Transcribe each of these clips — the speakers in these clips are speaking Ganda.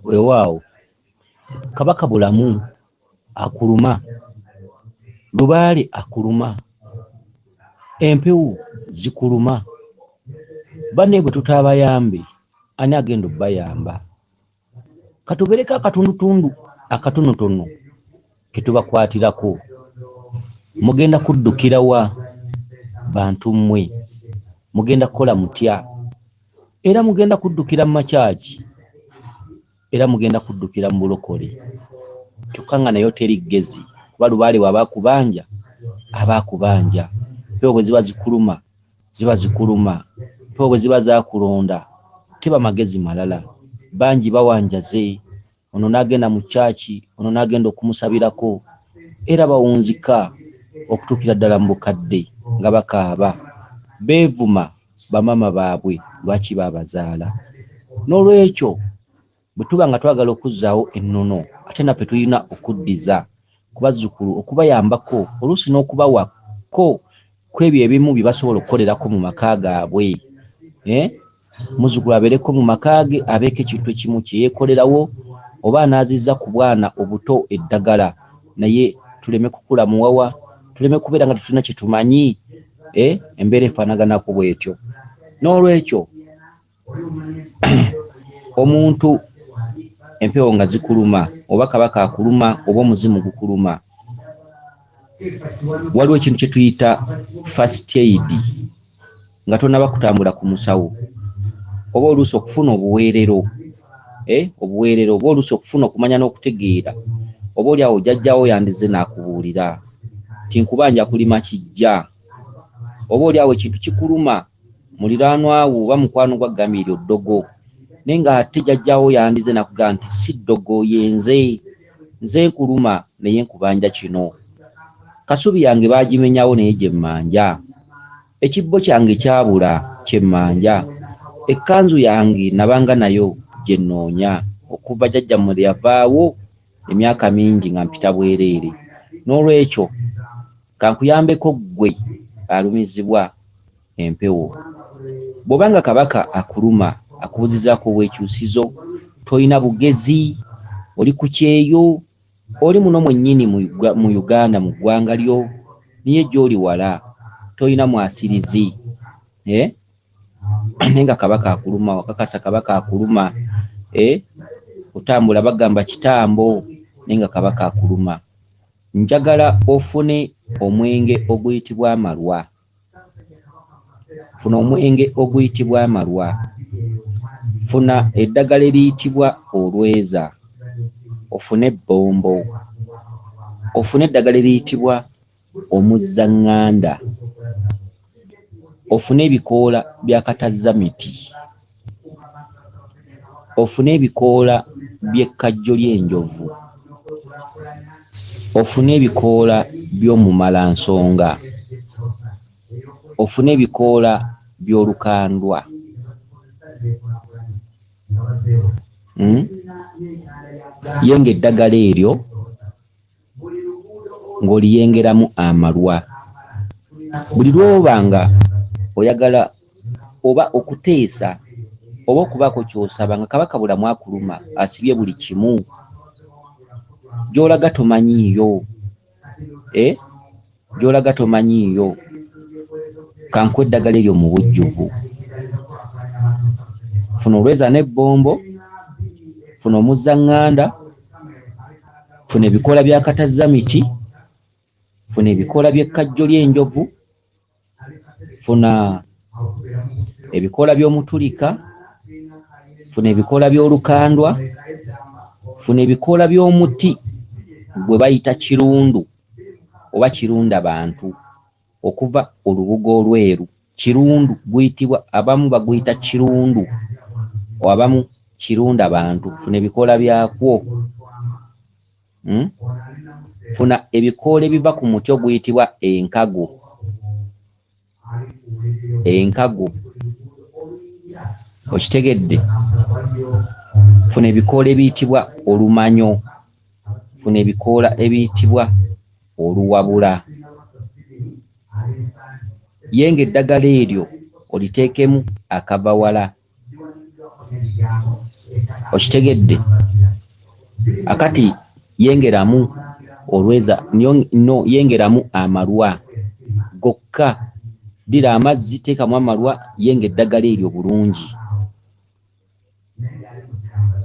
Weewaawo Kabaka Bulamu akuluma, Lubaale akuluma, empewo zikuluma. Banne bwe tutaabayambe ani agenda obbayamba? Katubereko akatundutundu akatonotono ke tubakwatirako. Mugenda kuddukira wa bantu mmwe? Mugenda kukola mutya? Era mugenda kuddukira mu makyaki? Era mugenda kuddukira mu bulokole? Kyokka nga nayo teri ggezi, kuba Lubaale w'abaakubanja abaakubanja. Empewo bwe ziba zikuluma ziba zikuluma. Empewo bwe ziba zaakulonda teba magezi malala. Bangi bawanjaze, ono n'agenda mu kyaki, ono n'agenda okumusabirako, era bawunzika okutuukira ddala mu bukadde nga bakaaba beevuma bamama baabwe lwaki baabazaala. N'olwekyo bwe tuba nga twagala okuzzaawo ennono, ate naffe tulina okuddiza ku bazzukulu okubayambako, oluusi n'okubawako ku ebyo ebimu bye basobola okukolerako mu maka gaabwe. Muzzukulu abeereko mu maka ge, abeeko ekintu ekimu kye yeekolerawo, oba anaazizza ku bwana obuto eddagala, naye tuleme kukula muwawa, tuleme kubeera nga tetulina kye tumanyi. Embeera efaanaganako bw'etyo. N'olwekyo omuntu empewo nga zikuluma, oba kabaka akuluma, oba omuzimu gukuluma, waliwo ekintu kye tuyita first aid nga tonnaba kutambula ku musawo, oba oluusi okufuna obuweerero, oba oluusi okufuna okumanya n'okutegeera, oba oli awo jjajjaawo yandize n'akubuulira ti nkubanja kulima kijja, oba oli awo ekintu kikuluma muliraanwa wo oba mukwano gwa ggambirira oddogo, naye ng'ate jjajjaawo yandize n'akugamba nti si ddogo yenze, nze nkuluma naye nkubanja kino. Kasubi yange baagimenyawo naye gye mmanja, ekibbo kyange kyabula kye mmanja, ekkanzu yange nabanga nayo gye nnoonya okuva jjajjammwe yavaawo emyaka mingi nga mpita bwereere. N'olwekyo kankuyambeko ggwe alumizibwa empewo. Bw'obanga kabaka akuluma akubuzizaako obwekyusizo, toyina bugezi, oli ku kyeyo, oli muno mwennyini mu Uganda mu ggwanga lyo, niye gy'oli wala, toyina mwasirizi. Naye nga kabaka akuluma, wakakasa kabaka akuluma, otambula bagamba kitambo, naye nga kabaka akuluma. Njagala ofune omwenge oguyitibwa amalwa. Funa omwenge oguyitibwa amalwa. Funa eddagala eriyitibwa olweza. Ofune ebbombo. Ofune eddagala eriyitibwa omuzzaŋŋanda. Ofune ebikoola bya katazamiti. Ofune ebikoola by'ekkajjo ly'enjovu. Ofune ebikoola by'omumalansonga. Ofune ebikoola by'olukandwa. Yenga eddagala eryo ng'oliyengeramu amalwa. Buli lw'obanga oyagala oba okuteesa oba okubaako ky'osaba nga kabaka Bulamu akuluma asibye buli kimu, gy'olaga tomanyiiyo, gy'olaga tomanyiiyo, kankuwa eddagala eryo mu bujjuvu. Funa olweza n'ebbombo, funa omuzzaŋŋanda, funa ebikoola bya katazamiti, funa ebikoola by'ekkajjo ly'enjovu, funa ebikoola by'omutulika, funa ebikoola by'olukandwa, funa ebikoola by'omuti gwe bayita kirundu oba kirunda bantu okuva olubuga olweru. Kirundu guyitibwa, abamu baguyita kirundu, abamu kirunda bantu. Funa ebikoola byakwo. Funa ebikoola ebiva ku muti oguyitibwa enkago. Enkago okitegedde? Funa ebikoola ebiyitibwa olumanyo. Funa ebikoola ebiyitibwa oluwabula. Yenga eddagala eryo oliteekemu akabawala. Okitegedde? akati yengeramu olweza no yengeramu amalwa gokka dira amazzi teekamu amalwa yenga eddagala eryo bulungi.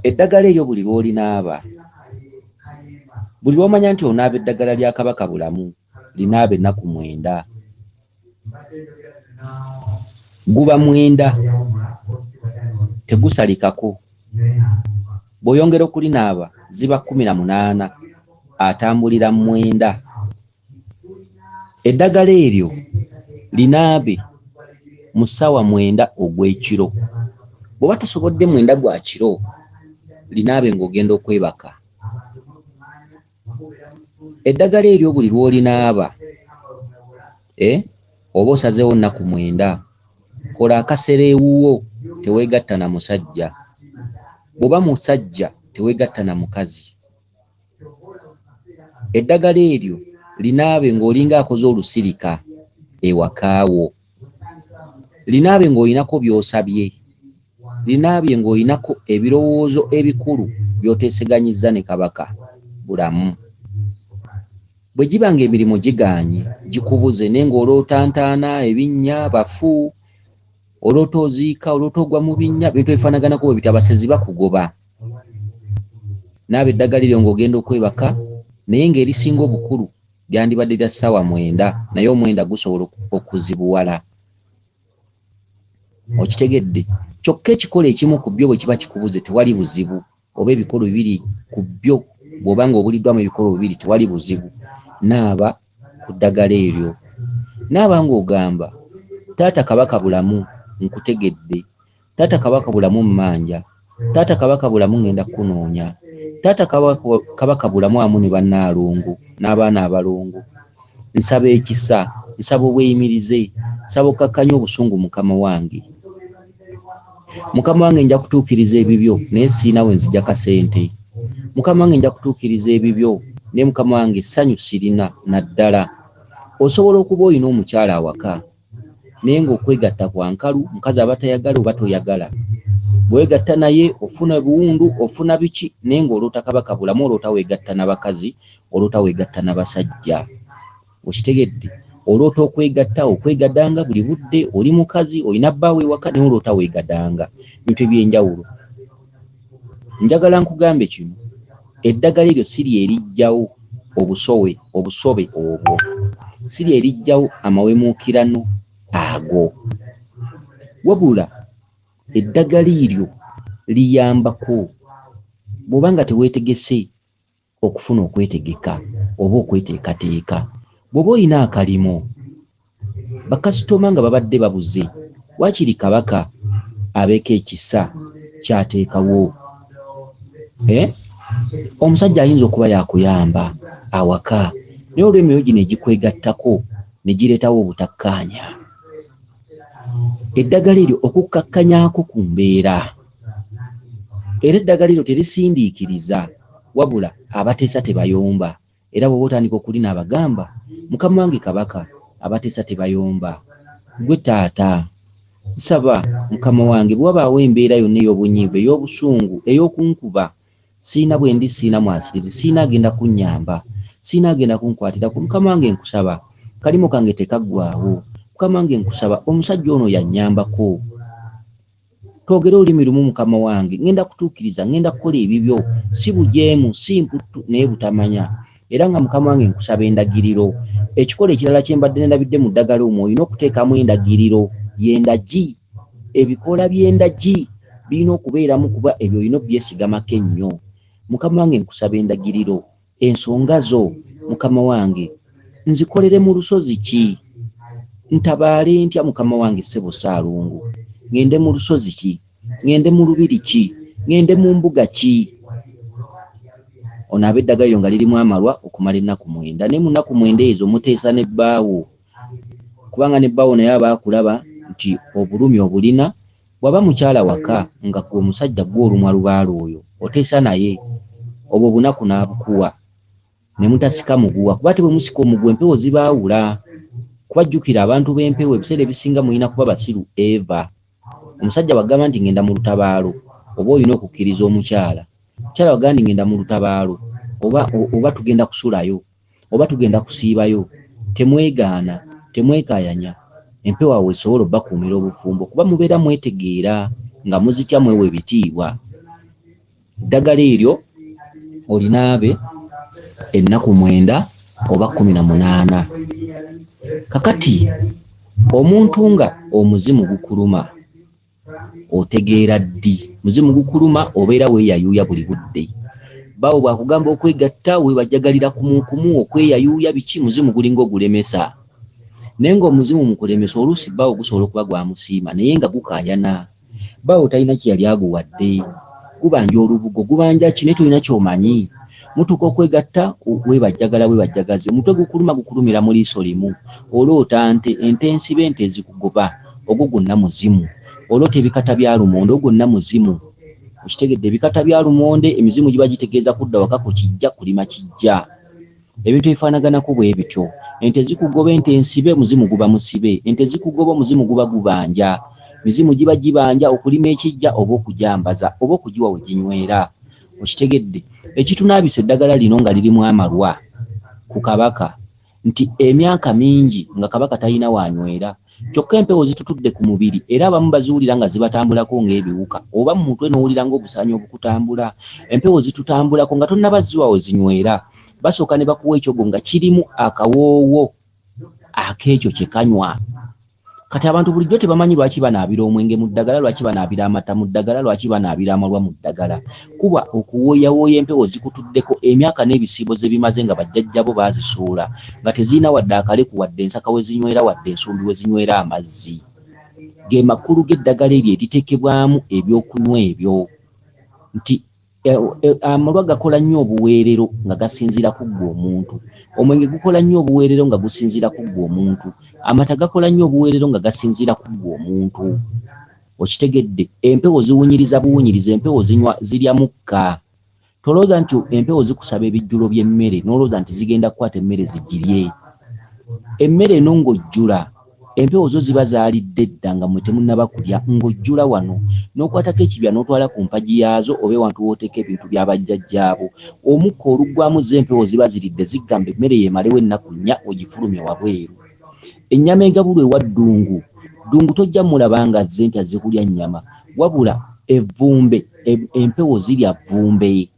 Eddagala eryo buli lw'olinaaba buli lw'omanya nti onaaba eddagala lya Kabaka Bulamu linaaba ennaku 9 guba 9 tegusalikako. Bw'oyongera okulinaaba ziba 18 atambulira 9. Eddagala eryo linaabe mu ssaawa 9 ogw'ekiro. Bw'oba tosobodde 9 gwa kiro linaabe ng'ogenda okwebaka. Eddagala eryo buli lw'olinaaba oba osazeewo nnaku 9 kola akasera ewuwo, teweegatta na musajja. Bw'oba musajja teweegatta na mukazi. Eddagala eryo linaabe ng'olinga akoze olusirika ewakaawo. Linaabe ng'olinako by'osabye. Linaabe ng'olinako ebirowoozo ebikulu by'oteeseganyizza ne Kabaka Bulamu. Bwe giba ng'emirimu gigaanye gikubuze naye ng'olootantaana ebinnya bafu, olwotooziika, olwotogwa mu binnya, bintu ebifaanaganako bwe bitabasezi bakugoba. Naaba eddagala eryo ng'ogenda okwebaka, naye ng'erisinga obukulu lyandibadde lya ssaawa 9 naye 9 gusobola okuzibuwala. Okitegedde? Kyokka ekikolo ekimu ku byo bwe kiba kikubuze tewali buzibu, oba ebikolo 2 ku byo bw'oba ng'obuliddwamu ebikolo 2 tewali buzibu. Naaba ku ddagala eryo. Naaba ng'ogamba taata Kabaka Bulamu nkutegedde, taata Kabaka Bulamu mmanja, taata Kabaka Bulamu ngenda kunoonya, taata Kabaka Bulamu amu ne bannaalongo n'abaana abalongo. Nsaba ekisa, nsaba obweyimirize, nsaba okkakkanya obusungu mukama wange. Mukama wange nja kutuukiriza ebibyo naye siina we nzija kasente. Mukama wange nja kutuukiriza ebibyo naye mukama wange essanyu sirina naddala. Osobola okuba olina omukyala awaka naye ng'okwegatta kwa nkalu, mukazi aba tayagala oba toyagala. Bwegatta naye ofuna buwundu, ofuna biki, naye ng'oloota Kabaka Bulamu, oloota weegatta n'abakazi, oloota weegatta n'abasajja. Okitegedde? Oloota okwegaddanga buli budde, oli mukazi, olina bbaawe ewaka naye oloota weegaddanga. Bintu eby'enjawulo. Njagala nkugambe kino, eddagala eryo si lyeriggyawo obusobe obwo, si lyeriggyawo amawemuukirano ago, wabula eddagala eryo liyambako bw'oba nga teweetegese okufuna okwetegeka oba okweteekateeka. Bw'oba olina akalimo bakasitoma nga babadde babuze, waakiri Kabaka abeeko ekisa kyateekawo. Omusajja ayinza okuba yakuyamba awaka naye olw'emyoyo gino egikwegattako ne gireetawo obutakkaanya. Eddagala eryo okukkakkanyaako ku mbeera. Era eddagala eryo terisindiikiriza wabula abateesa tebayomba. Era bw'oba otandika okulina abagamba mukama wange Kabaka abateesa tebayomba. Gwe taata nsaba mukama wange bwe wabaawo embeera yonna ey'obunyiivu, ey'obusungu, ey'okunkuba, siina bwendi, siina mwasirizi, siina agenda kunnyamba, siina agenda kunkwatirako. Mukama wange nkusaba kalimo kange tekaggwaawo. Mukama wange nkusaba omusajja ono yannyambako. Twogere olulimi lumu mukama wange, ngenda kutuukiriza, ngenda kukola ebibyo, si bujeemu, si mputtu naye butamanya. Era nga mukama wange nkusaba endagiriro. Ekikola ekirala kye mbadde ndabidde mu ddagala omwo olina okuteekamu endagiriro, y'endagi. Ebikoola by'endagi birina okubeeramu kuba ebyo olina obyesigamako ennyo. Mukama wange nkusaba endagiriro. Ensonga zo mukama wange nzikolere mu lusozi ki? Ntabaale ntya mukama wange ssebo Ssaalongo? Ngende mu lusozi ki? Ngende mu lubiri ki? Ngende mu mbuga ki? Onaabe eddagala eryo nga lirimu amalwa okumala ennaku 9 naye mu nnaku 9 ezo muteesa ne bbaawo, kubanga ne bbaawo naye aba akulaba nti obulumi obulina. Bw'aba mukyala waka nga gwe omusajja gwe olumwa lubaala oyo oteesa naye, obwo obunaku n'abukuwa ne mutasika muguwa, kuba te bwe musika omugwa empewo zibaawula. Kubajjukira abantu b'empewo ebiseera ebisinga mulina kuba basiru Eva. Omusajja bagamba nti ngenda mu lutabaalo, oba olina okukkiriza omukyala kyala wagandi ngenda mu lutabaalo oba tugenda kusulayo oba tugenda kusiibayo, temwegaana temwekayanya, empewo awo esobola obbakuumira obufumbo kuba mubeera mwetegeera nga muzitya mwewa ebitiibwa. Eddagala eryo olinaabe ennaku 9 oba 18. Kakati omuntu nga omuzimu gukuluma otegeera ddi? Muzimu gukuluma obeera weeyayuuya buli budde. Bawo bwakugamba okwegatta weebajagalira kumukumu okweyayuuya biki, muzimu gulinga ogulemesa. Naye ng'omuzimu mukulemesa oluusi bawo gusobola okuba gwamusiima naye nga gukaayana. Bawo talina kyeyali aguwadde, gubanja olubugo gubanja ki naye tolina ky'omanyi. Mutuuka okwegatta weebajagaze, omutwe gukuluma gukulumira mu liiso limu. Oloota ente ensibe, ente ezikugoba, ogwo gwonna muzimu. Oloota ebikata bya lumonde, ogwo gwonna muzimu. Okitegedde? Ebikata bya lumonde emizimu giba gitegeeza kudda waka ku kijja kulima kijja. Ebintu ebifaanaganako bwe bityo. Ente zikugoba, ente ensibe, muzimu guba musibe. Ente zikugoba, omuzimu guba gubanja. Mizimu giba gibanja okulima ekijja oba okujambaza oba okugiwa we ginywera. Okitegedde? Ekitunaabisa eddagala lino nga lirimu amalwa ku Kabaka nti emyaka mingi nga Kabaka talina wanywera, kyokka empewo zitutudde ku mubiri era abamu baziwulira nga zibatambulako ng'ebiwuka oba mu mutwe n'owulira ng'obusaanyi obukutambula. Empewo zitutambulako nga tonnabaziwa we zinywera, basooka ne bakuwa ekyogo nga kirimu akawoowo ak'ekyo kye kanywa. Kati abantu bulijjo tebamanyi lwaki banaabira omwenge mu ddagala, lwaki banaabira amata mu ddagala, lwaki banaabira amalwa mu ddagala. Kuba okuwooyawooya empewo zikutuddeko emyaka n'ebisiibo ze bimaze nga bajjajjabo baazisuula nga tezirina wadde akaleku wadde ensaka we zinywera wadde ensumbi we zinywera amazzi. Ge makulu g'eddagala eryo eritekebwamu ebyokunywa ebyo nti amalwa gakola nnyo obuweerero nga gasinziira ku ggwe omuntu. Omwenge gukola nnyo obuweerero nga gusinziira ku ggwe omuntu. Amata gakola nnyo obuweerero nga gasinziira ku ggwe omuntu. Okitegedde? Empewo ziwunyiriza buwunyiriza, empewo zinywa zirya mukka. Tolowooza nti empewo zikusaba ebijjulo by'emmere n'olowooza nti zigenda kukwata emmere zigirye. Emmere eno ng'ojjula, empewo zo ziba zaalidde dda nga mwe temunnaba kulya, ng'ojjula wano n'okwatako ekibya n'otwala ku mpagi yaazo oba ewantu w'oteeka ebintu bya bajjajjaabo. Omukka oluggwamu zo empewo ziba ziridde zigamba emmere yeemalewo ennaku 4 ogifulumye wabweru. Ennyama egabulwa ewa ddungu, ddungu tojja mulaba nga azze nti azze kulya nnyama, wabula evvumbe, empewo zirya vvumbe.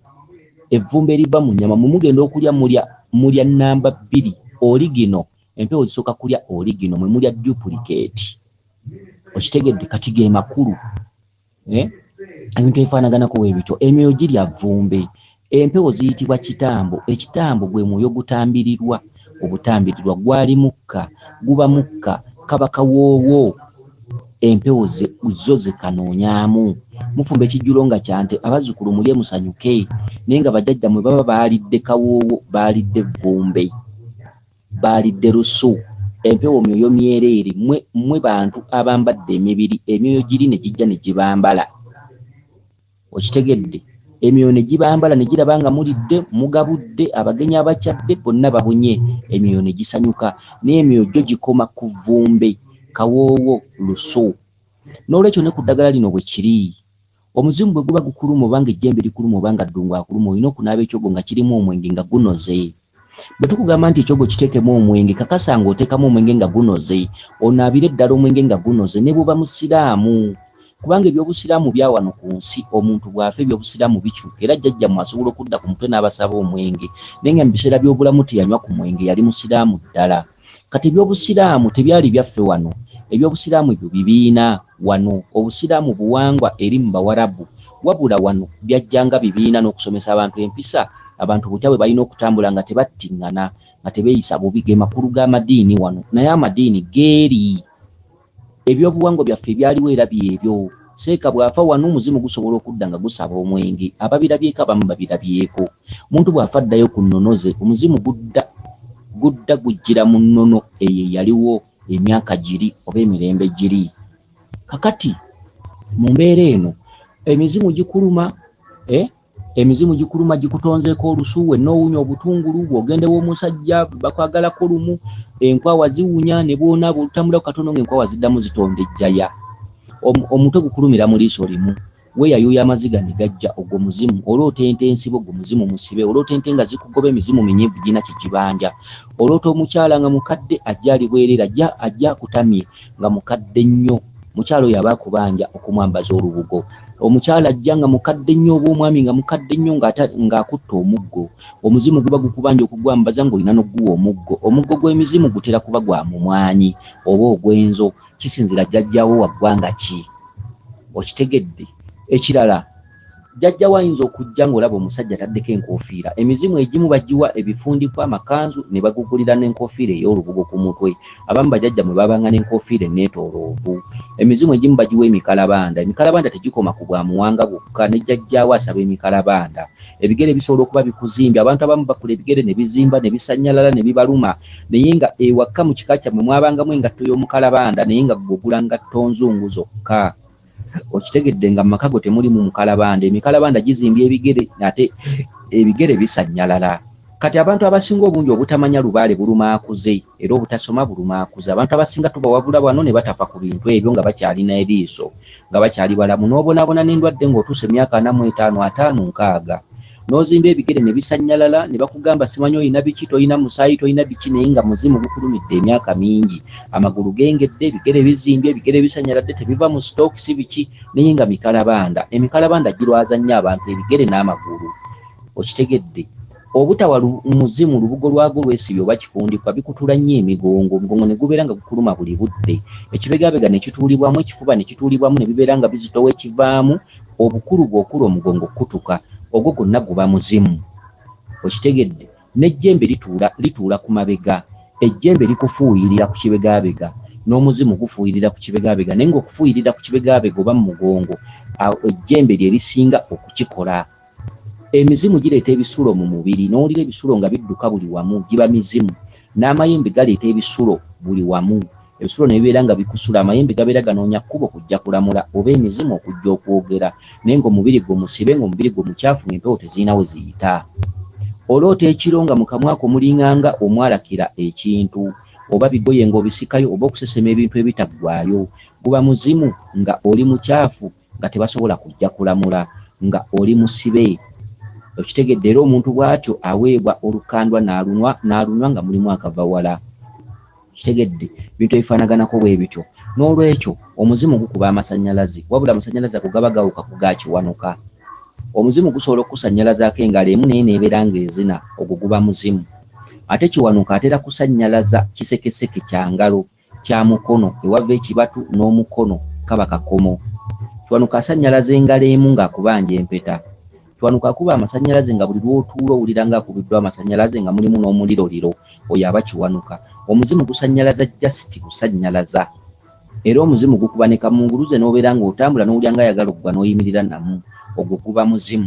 Evvumbe eriva mu nnyama mwe mugenda okulya mulya namba 2 origino. Empewo zisooka kulya origino mwe mulya duplicate. Okitegedde? Kati ge makulu ebintu ebifaanaganako bwe bityo. Emyoyo girya vvumbe. Empewo ziyitibwa kitambo. Ekitambo gwe mwoyo gutambirirwa. Obutambirirwa gwali mukka, guba mukka, kaba kawoowo. Empewo zo ze kanoonyaamu. Mufumba ekijjulo nga kyante, abazzukulu mulye musanyuke, naye nga bajjajja mwe baba baalidde kawoowo, baalidde vvumbe, baalidde lusu. Empewo myoyo myereere, mwe bantu abambadde emibiri, emyoyo giri ne gijja ne gibambala. Okitegedde? Emyoyo ne gibambala ne giraba nga mulidde, mugabudde, abagenyi abakyadde bonna babunye, emyoyo ne gisanyuka. Naye emyoyo gyo gikoma ku vvumbe, kawoowo, lusu. N'olwekyo ne ku ddagala lino bwe kiri. Omuzimu bwe guba gukuluma oba ng'ejjembe likuluma oba nga ddungu akuluma, olina okunaaba ekyogo nga kirimu omwenge nga gunoze. Bwe tukugamba nti ekyogo kiteekemu omwenge, kakasa ng'oteekamu omwenge nga gunoze, onaabire ddala omwenge nga gunoze ne bw'oba musiraamu. Kubanga ebyobusiraamu bya wano ku nsi, omuntu bw'afa ebyobusiraamu bikyuka era jjajjammwe asobola okudda ku mutwe n'abasaba omwenge, naye nga mu biseera by'obulamu teyanywa ku mwenge, yali musiraamu ddala. Kati ebyobusiraamu tebyali byaffe wano, ebyobusiraamu ebyo bibiina wano. Obusiraamu buwangwa eri mu Bawarabu, wabula wano byajjanga bibiina n'okusomesa abantu empisa, abantu butya bwe balina okutambula nga tebattiŋŋana, nga tebeeyisa bubi. Ge makulu g'amadiini wano, naye amadiini geeri. Ebyobuwangwa byaffe byaliwo era byebyo. Seeka bw'afa wano omuzimu gusobola okudda nga gusaba omwenge. Ababirabyeko abamu babirabyeko. Omuntu bw'afa addayo ku nnono ze, omuzimu gudda gujjira mu nnono eyo yaliwo emyaka giri oba emirembe giri. Kakati mu mbeera eno emizimu gikuluma, emizimu gikuluma gikutonzeeko olusuwe n'owunya obutungulu, bw'ogendewo omusajja bakwagalako lumu, enkwawa ziwunya ne bwonaaba olutambulako katono ng'enkwawa ziddamu zitonda ejjaya. Omutwe gukulumira mu liiso limu. weeyayuuya amaziga ne gajja ogwo muzimu. Oloota ente ensibe ogwo muzimu musibe. Oloota ente nga zikugoba emizimu minyivu gina kikibanja. Oloota omukyala nga mukadde ajja ali bwerere ajja akutamye nga mukadde nnyo. Mukyala oyo aba akubanja okumwambaza olubugo. Omukyala ajja nga mukadde nnyo oba omwami nga mukadde nnyo ng'akutta omuggo. Omuzimu guba gukubanja okugwambaza ng'olina n'ogguwa omuggo. Omuggo gw'emizimu gutera kuba gwa mumwanyi oba ogw'enzo, kisinzira jjajjawo wa ggwanga ki. Okitegedde? Ekirala, jjajjawo ayinza okujja ng'olaba omusajja ataddeko enkoofiira. Emizimu egimu bagiwa ebifundikwa amakanzu ne bagugulira n'enkoofiira ey'olubugo ku mutwe. Abamu bajjajja mwe babanga n'enkoofiira enneetooloovu. Emizimu egimu bagiwa emikalabanda. Emikalabanda tegikoma ku bwa muwanga bwokka, ne jjajjaawo asaba emikalabanda. Ebigere bisobola okuba bikuzimbye. Abantu abamu bakula ebigere ne bizimba ne bisannyalala ne bibaluma, naye nga ewaka mu kika kyammwe mwabangamu engatto y'omukalabanda naye nga gw'ogula ngatto nzungu zokka. Okitegedde nga mu maka go temuli mu mukalabanda. Emikalabanda gizimbye ebigere ate ebigere bisannyalala. Kati abantu abasinga obungi obutamanya lubaale bulumaakuze era obutasoma bulumaakuze. Abantu abasinga tubawabula wano ne batafa ku bintu ebyo nga bakyalina eriiso, nga bakyali balamu. N'obonaabona n'endwadde ng'otuuse emyaka 45, 50, 60. N'ozimba ebigere ne bisannyalala ne bakugamba simanyi olina biki, tolina musaayi, tolina biki, naye nga muzimu gukulumidde emyaka mingi. Amagulu gengedde, ebigere bizimbye, ebigere bisanyaladde, tebiva mu stock si biki, naye nga mikalabanda. Emikalabanda girwaza nnyo abantu ebigere n'amagulu. Okitegedde? Obutawa muzimu lubugo lwago lwesibye oba kifundikwa bikutula nnyo emigongo. Omugongo ne gubeera nga gukuluma buli budde. Ekibegabega ne kituulibwamu, ekifuba ne kituulibwamu ne bibeera nga bizitowa ekivaamu. Obukulu bw'okula omugongo kutuka. Ogwo gwonna guba muzimu. Okitegedde? N'ejjembe lituula ku mabega. Ejjembe likufuuyirira ku kibegabega, n'omuzimu gufuuyirira ku kibegabega. Naye ng'okufuuyirira ku kibegabega oba mu mugongo, ejjembe lye lisinga okukikola. Emizimu gireeta ebisulo mu mubiri. N'owulira ebisulo nga bidduka buli wamu, giba mizimu. N'amayembe galeeta ebisulo buli wamu. Ebisulo ne bibeera nga bikusula, amayembe gabeera ganoonya kkubo kujja kulamula oba emizimu okujja okwogera. Naye ng'omubiri gwo musibe, ng'omubiri gwo mukyafu, ng'empewo tezirina we ziyita. Oloota ekiro nga mu kamwako mulinganga omwalakira ekintu, oba bigoye ng'obisikayo, oba okusesema ebintu ebitaggwaayo. Guba muzimu nga oli mukyafu, nga tebasobola kujja kulamula, nga oli musibe. Okitegedde? Era omuntu bw'atyo aweebwa olukandwa n'alunywa nga mulimu akavawala. Kitegedde? Bintu ebifaanaganako bwe bityo. N'olwekyo omuzimu gukuba amasannyalaze, wabula amasannyalaze ago gaba gawuka ku ga kiwanuka. Omuzimu gusobola okusannyalazaako engalo emu naye neebeera ng'ezina, ogwo guba muzimu. Ate kiwanuka atera kusannyalaza kisekeseke kya ngalo, kya mukono, ewava ekibatu n'omukono kaba kakomo. Kiwanuka asannyalaza engalo emu ng'akubanja empeta. Kiwanuka akuba amasannyalaze nga buli lw'otuula owulira ng'akubiddwa amasannyalaze nga mulimu n'omuliroliro, oyo aba kiwanuka. Omuzimu gusannyalaza jasiti kusannyalaza. Era omuzimu gukuba ne kamunguluze n'obeera ng'otambula n'owulira ng'ayagala okugwa n'oyimirira namu, ogwo guba muzimu.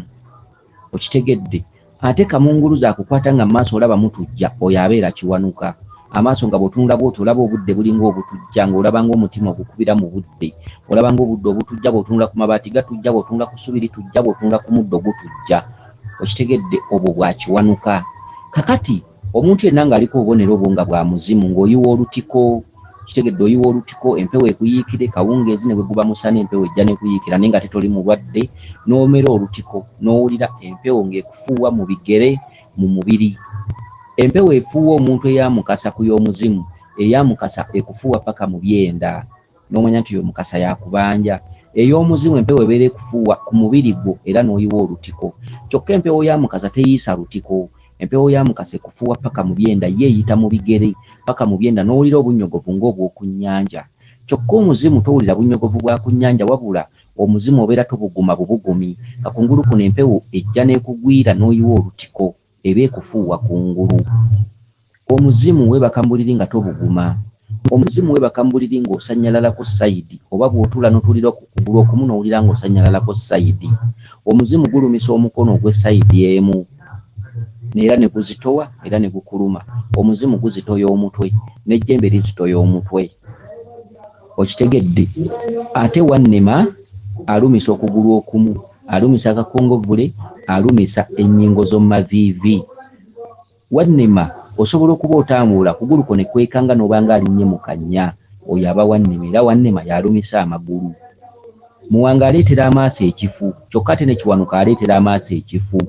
Okitegedde? Ate kamunguluze akukwata nga maaso olaba mutujja, oyo abeera kiwanuka. Amaaso nga bw'otunula bw'otyo olaba obudde bulinga obutujja, ng'olaba ng'omutima ogukubira mu budde. Olaba ng'obudde obutujja bw'otunula ku mabaati gatujja, bw'otunula ku ssubi litujja, bw'otunula ku muddo gutujja. Okitegedde? Obwo bwa kiwanuka. Kakati omuntu yenna ng'aliko obubonero obwo nga bwa muzimu, ng'oyiwa olutiko. Kitegedde? Oyiwa olutiko, empewo ekuyiikire, kawungeezi ne bwe guba musana empewo ejja n'ekuyiikira naye nga tetoli mulwadde, n'omera olutiko n'owulira empewo ng'ekufuuwa mu bigere, mu mubiri. Empewo efuuwa omuntu eyamukasa ku y'omuzimu, eyamukasa ekufuuwa paka mu byenda, n'omanya nti y'omukasa yakubanja. Ey'omuzimu empewo ebeera ekufuuwa ku mubiri gwo era n'oyiwa olutiko. Kyokka empewo yamukasa teyiisa lutiko. Empewo yamukasa ekufuuwa paka mu byenda, ye eyita mu bigere paka mu byenda, n'owulira obunnyogovu ng'obw'oku nnyanja. Kyokka omuzimu towulira bunnyogovu bwa ku nnyanja, wabula omuzimu obeera tobuguma bubugumi. Kakungulu kuno empewo ejja n'ekugwira n'oyiwa olutiko, eba ekufuuwa kungulu. Omuzimu weebaka mbuliri nga tobuguma. Omuzimu weebaka mbuliri ng'osanyalalako sayidi, oba bw'otuula n'otuulira ku kugulu okumu n'owulira ng'osanyalalako sayidi. Omuzimu gulumisa omukono ogw'essayidi emu, era ne guzitowa era ne gukuluma. Omuzimu guzitoya omutwe, n'ejjembe lizitoya omutwe. Okitegedde? Ate wannema alumisa okugulu okumu, alumisa akakongovule, alumisa ennyingo z'omumaviivi. Wannema osobola okuba otambula kugulu ko ne kwekanga n'obanga alinnye mu kannya, oyo aba wannema. Era wannema yalumisa amagulu. muwanga aleetera amaaso ekifu kyokka ate ne kiwanuka aleetera amaaso ekifu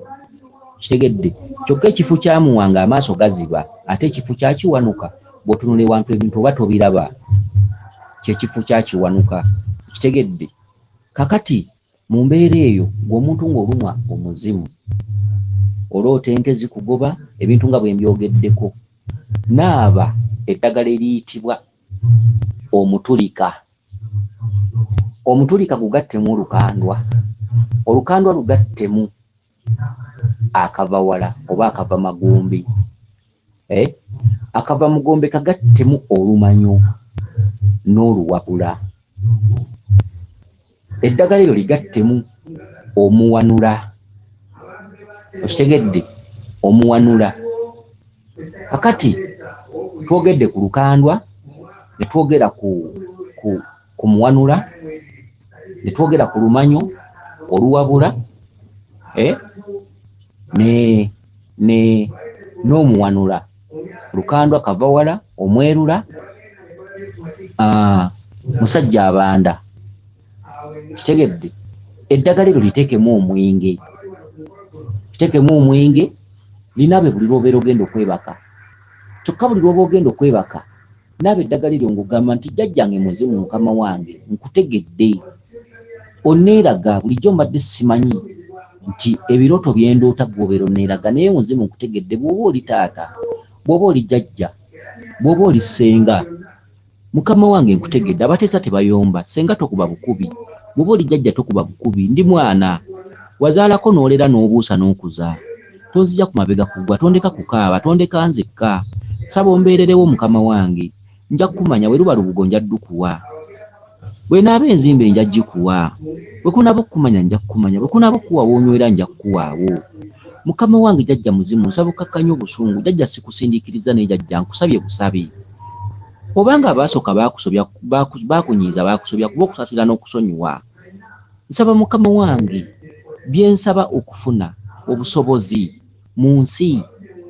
kitegedde kyokka ekifu kya muwanga amaaso gaziba ate ekifu kya kiwanuka bw'otunula ewantu ebintu oba tobiraba kyekifu kya kiwanuka kitegedde kakati mu mbeera eyo ng'omuntu ng'olumwa omuzimu oloota ente zikugoba ebintu nga bwe mbyogeddeko naaba eddagala eriyitibwa omutulika gugattemu olukandwa lugattemu akava wala oba akava magombe akava mugombe kagattemu olumanyo n'oluwabula eddagala eryo ligattemu omuwanula okitegedde omuwanula kakati twogedde ku lukandwa ne twogera ku muwanula ne twogera ku lumanyo oluwabula n'omuwanula lukandwa kava wala omwerula musajja abanda kitegedde eddagala eryo liteekemu omwenge linaabe buli lw'obeera ogenda okwebaka kyokka buli lw'oba ogenda okwebaka naaba eddagala eryo ng'ogamba nti jjajjange muzimu mukama wange nkutegedde onneeraga bulijjo mbadde simanyi nti ebirooto byendoota bw'obeera onneeraga naye muzimu nkutegedde bw'oba oli taata bw'oba oli jjajja bw'oba oli ssenga mukama wange nkutegedde abateesa tebayomba senga tokuba bukubi bw'oba oli jjajja tokuba bukubi ndi mwana wazaalako n'olera n'obuusa n'okuza tonzija ku mabega kugwa tondeka kukaaba tondeka nzekka saba ombeererewo mukama wange nja kukumanya bwe luba lubugo nja ddukuwa bwe naaba enzimbe nja gikuwa bwe kunaaba okukumanya nja kukumanya bwe kunaaba okuwa woonywera nja kukuwaawo mukama wange jjajja muzimu nsaba okkakkanya obusungu jjajja sikusindiikiriza naye jjajja nkusabye busabe obanga abaasooka baakunyiiza baakusobya kuba okusaasira n'okusonyiwa nsaba mukama wange bye nsaba okufuna obusobozi mu nsi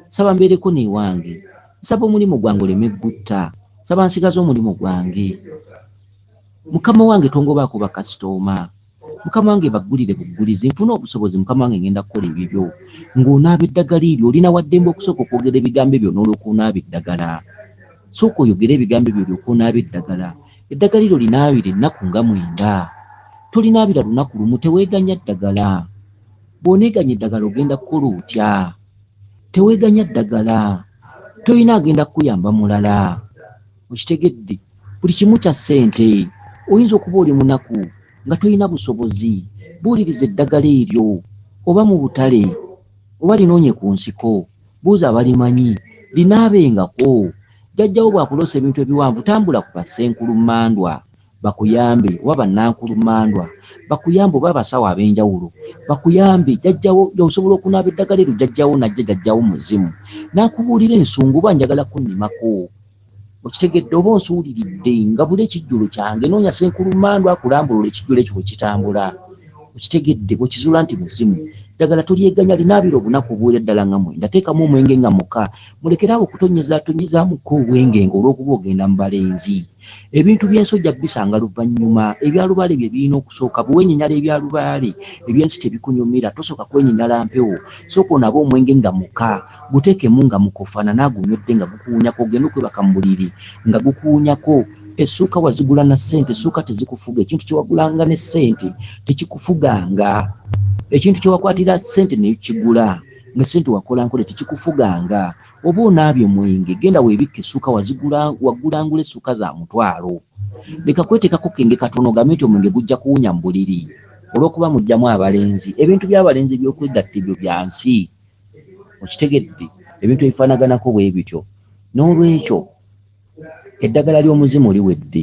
nsaba mbeereko newange nsaba omulimu gwange oleme gutta nsaba nsigaze omulimu gwange mukama wange tongobaako bakasitooma mukama wange baggulire buggulizi nfuna obusobozi mukama wange ngenda kukola ebibyo ng'onaaba eddagala eryo olina waddembe okusooka okwogera ebigambo ebyo n'olwokuonaaba eddagala sooka oyogere ebigambo ebyo olwokuonaaba eddagala eryo linaabire ennaku nga 9 tolinaabira lunaku lumu teweeganya ddagala bw'oneeganya eddagala ogenda kukola otya teweeganya ddagala tolina agenda kukuyamba mulala okitegedde buli kimu kya ssente oyinza okuba oli munaku nga tolina busobozi buuliriza eddagala eryo oba mu butale oba linoonye ku nsiko buuza abalimanyi linaabengako jjajjawo bw'akuloosa ebintu ebiwanvu tambula ku bassenkulummandwa bakuyambe oba bannankulumandwa bakuyambe oba abasawo ab'enjawulo bakuyambe jjajjawo osobola okunaaba eddagala eryo jjajjawo najja jjajjawo muzimu n'akubuulira ensungu oba njagala kunnimako okitegedde oba onsuuliridde ngabula ekijjulo kyange noonya ssenkulumandwa akulambulula ekijjulo ekyo bwe kitambula okitegedde bw'okizuula nti muzimu ddagala tolyeganya linaabira obunaku obuwera ddala nga 9 teekamu omwenge nga muka mulekerawo okutonyezaamuko obwenge ng'olw'okuba ogenda mu balenzi ebintu by'ensojja bisanga luvannyuma ebyalubaale bye birina okusooka buwenyinyala ebyalubaale ebyensi tebikunyumira tosooka kwenyinyala mpewo sooka onaba omwenge nga muka guteekemu nga mukofana naagunywedde nga gukuwunyako ogenda okwebaka mu buliri nga gukuwunyako essuuka wazigula na ssente essuuka tezikufuga ekintu kyewagulanga ne ssente tekikufuganga ekintu kyewakwatira ssente nekigula nga ssente wakola nkole tekikufuganga oba onaabye omwenge genda weebikka essuuka wagulangula essuuka za mutwalo leka kweteekako kenge katono gambe nti omwenge gujja kuwunya mu buliri olw'okuba mujjamu abalenzi ebintu by'abalenzi by'okwegatta ebyo bya nsi okitegedde ebintu ebifaanaganako bwe bityo n'olwekyo eddagala ly'omuzimu liwedde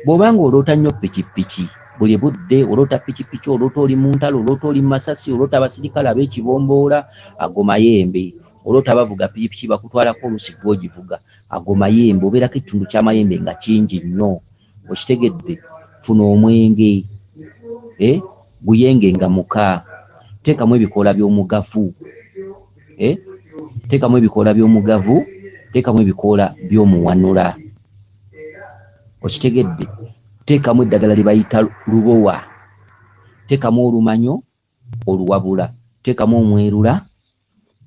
bw'obanga oloota nnyo pikipiki buli budde oloota pikipiki oloota oli mu ntalo oloota oli mu masasi oloota abasirikale ab'ekibomboola ago mayembe oloota bavuga pikipiki bakutwalako olusi gw'ogivuga ago mayembe obeerako ekitundu ky'amayembe nga kingi nnyo okitegedde funa omwenge guyenge nga muka teekamu ebikoola by'omugavu teekamu ebikoola by'omugavu teekamu ebikoola by'omuwanula okitegedde teekamu eddagala lye bayita lubowa teekamu olumanyo oluwabula, teekamu omwerula,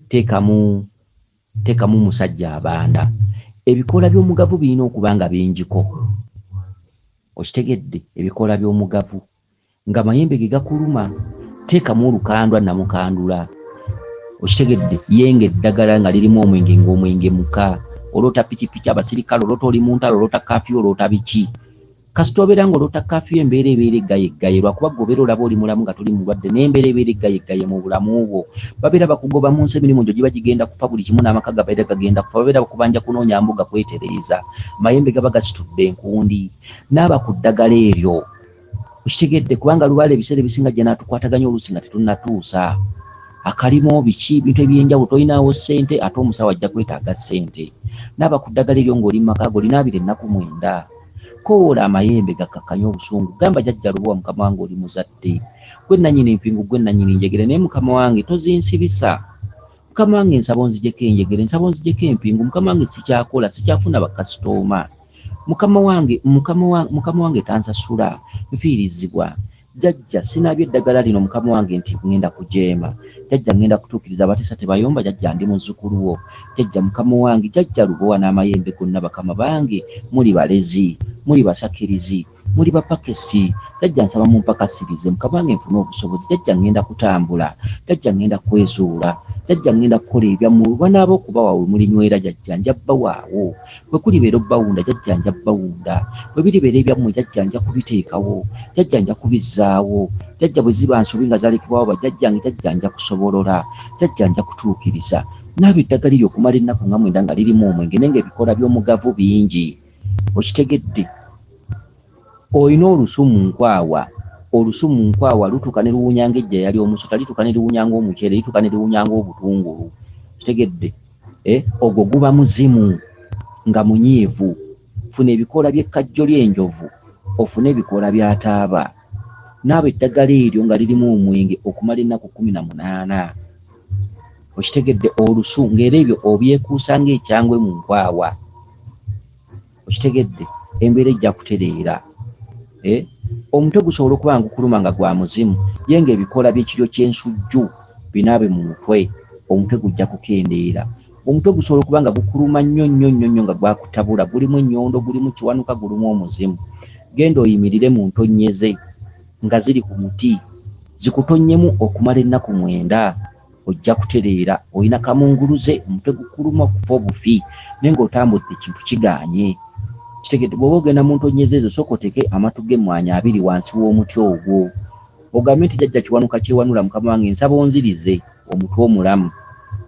teekamu musajja abanda. Ebikoola by'omugavu birina okuba nga bingiko. Okitegedde? Ebikoola by'omugavu nga mayembe ge gakuluma, teekamu olukandwa namukandula. Okitegedde? Yenga eddagala nga lirimu omwenge ng'omwenge muka, olota pikipiki abasirikale, olota oli mu ntalo, olota kafiyu, olota biki. Kasita obeera ng'olota kafiyu embeera ebeera eggaye lwakuba gobeera olaba oli mulamu nga tuli mulwadde n'embeera ebeera eggaye mu bulamu bwo. Babeera bakugoba mu nsi emirimu gyo giba gigenda kufa, buli kimu n'amaka gabeera gagenda kufa, babeera bakubanja kunoonya mbuga kwetereeza, mayembe gaba gasitudde enkundi. Naaba ku ddagala eryo. Okitegedde? Kubanga lubaala ebiseera ebisinga gye naatukwataganya oluusi nga tetunnatuusa. Akalimo biki, bintu ebyenjawulo, tolinaawo ssente ate omusawo ajja kwetaaga ssente. Naaba ku ddagala eryo ng'oli mu maka go linaabira ennaku 9. Koola amayembe gakkakkanya obusungu. Gamba jjajja lubowa mukama wange oli muzadde. Gwe nannyini empingu, gwe nannyini njegere, naye mukama wange tozinsibisa. Mukama wange nsaba onzijeko enjegere, nsaba onzijeko empingu. Mukama wange sikyakola, sikyafuna bakasitooma. Mukama wange tansasula, nfiirizibwa. Jjajja sinaabye eddagala lino mukama wange nti ngenda kujeema. Jjajja ngenda kutuukiriza abateesa tebayomba, jjajja ndi muzzukulu wo. Jjajja mukama wange, jjajja lubowa n'amayembe gonna bakama bange, muli balezi, muli basakirizi, muli bapakesi. Jjajja nsaba mumpakasirize, mukama wange nfune obusobozi. Jjajja ngenda kutambula, jjajja ngenda kwezuula, jjajja ngenda kukola ebyammwe. Banaaba okuba waabwe mulinywera, jjajja nja bba waawo. Bwe kulibeera obbawunda, jjajja nja bbawunda. Bwe biribeera ebyammwe, jjajja nja kubiteekawo, jjajja nja kubizzaawo. Jjajja bwe ziba nsobi nga zalekebwawo bajjajjange, jjajja nja kusobolola, jjajja nja kutuukiriza. Naaba eddagala eryo okumala ennaku nga 9 nga lirimu omwenge naye ng'ebikoola by'omugavu bingi. Okitegedde? Olina olusu mu nkwawa. Olusu mu nkwawa lutuuka ne luwunya ng'ejja yali omusota, lituuka ne luwunya ng'omuceere, lituuka ne luwunya ng'obutungulu. Okitegedde? Ogwo guba muzimu nga munyiivu. Funa ebikoola by'ekkajjo ly'enjovu, ofune ebikoola bya taaba. Naaba eddagala eryo nga lirimu omwenge okumala ennaku 18. Okitegedde? Olusu ng'era ebyo obyekuusa ng'ekyangwe mu nkwawa. Okitegedde? Embeera ejja kutereera. Omutwe gusobola okuba nga gukuluma nga gwa muzimu, ye ng'ebikoola by'ekiryo ky'ensujju binaabe mu mutwe, omutwe gujja kukendeera. Omutwe gusobola okuba nga gukuluma nnyo nga gwakutabula, gulimu ennyondo, gulimu kiwanuka, gulimu omuzimu. Genda oyimirire mu ntonnyeze nga ziri ku muti, zikutonnyemu okumala ennaku 9. Ojja kutereera. Olina kamunguluze, omutwe gukuluma okuva obufi naye ng'otambudde ekintu kigaanye. Kitegedde? Bw'oba ogenda mu ntonnyeze ezo sooka oteeke amatu g'emmwanyi 2 wansi w'omuti ogwo. Ogambe nti jjajja kiwanuka kyewanula, mukama wange nsaba onzirize omutwe omulamu.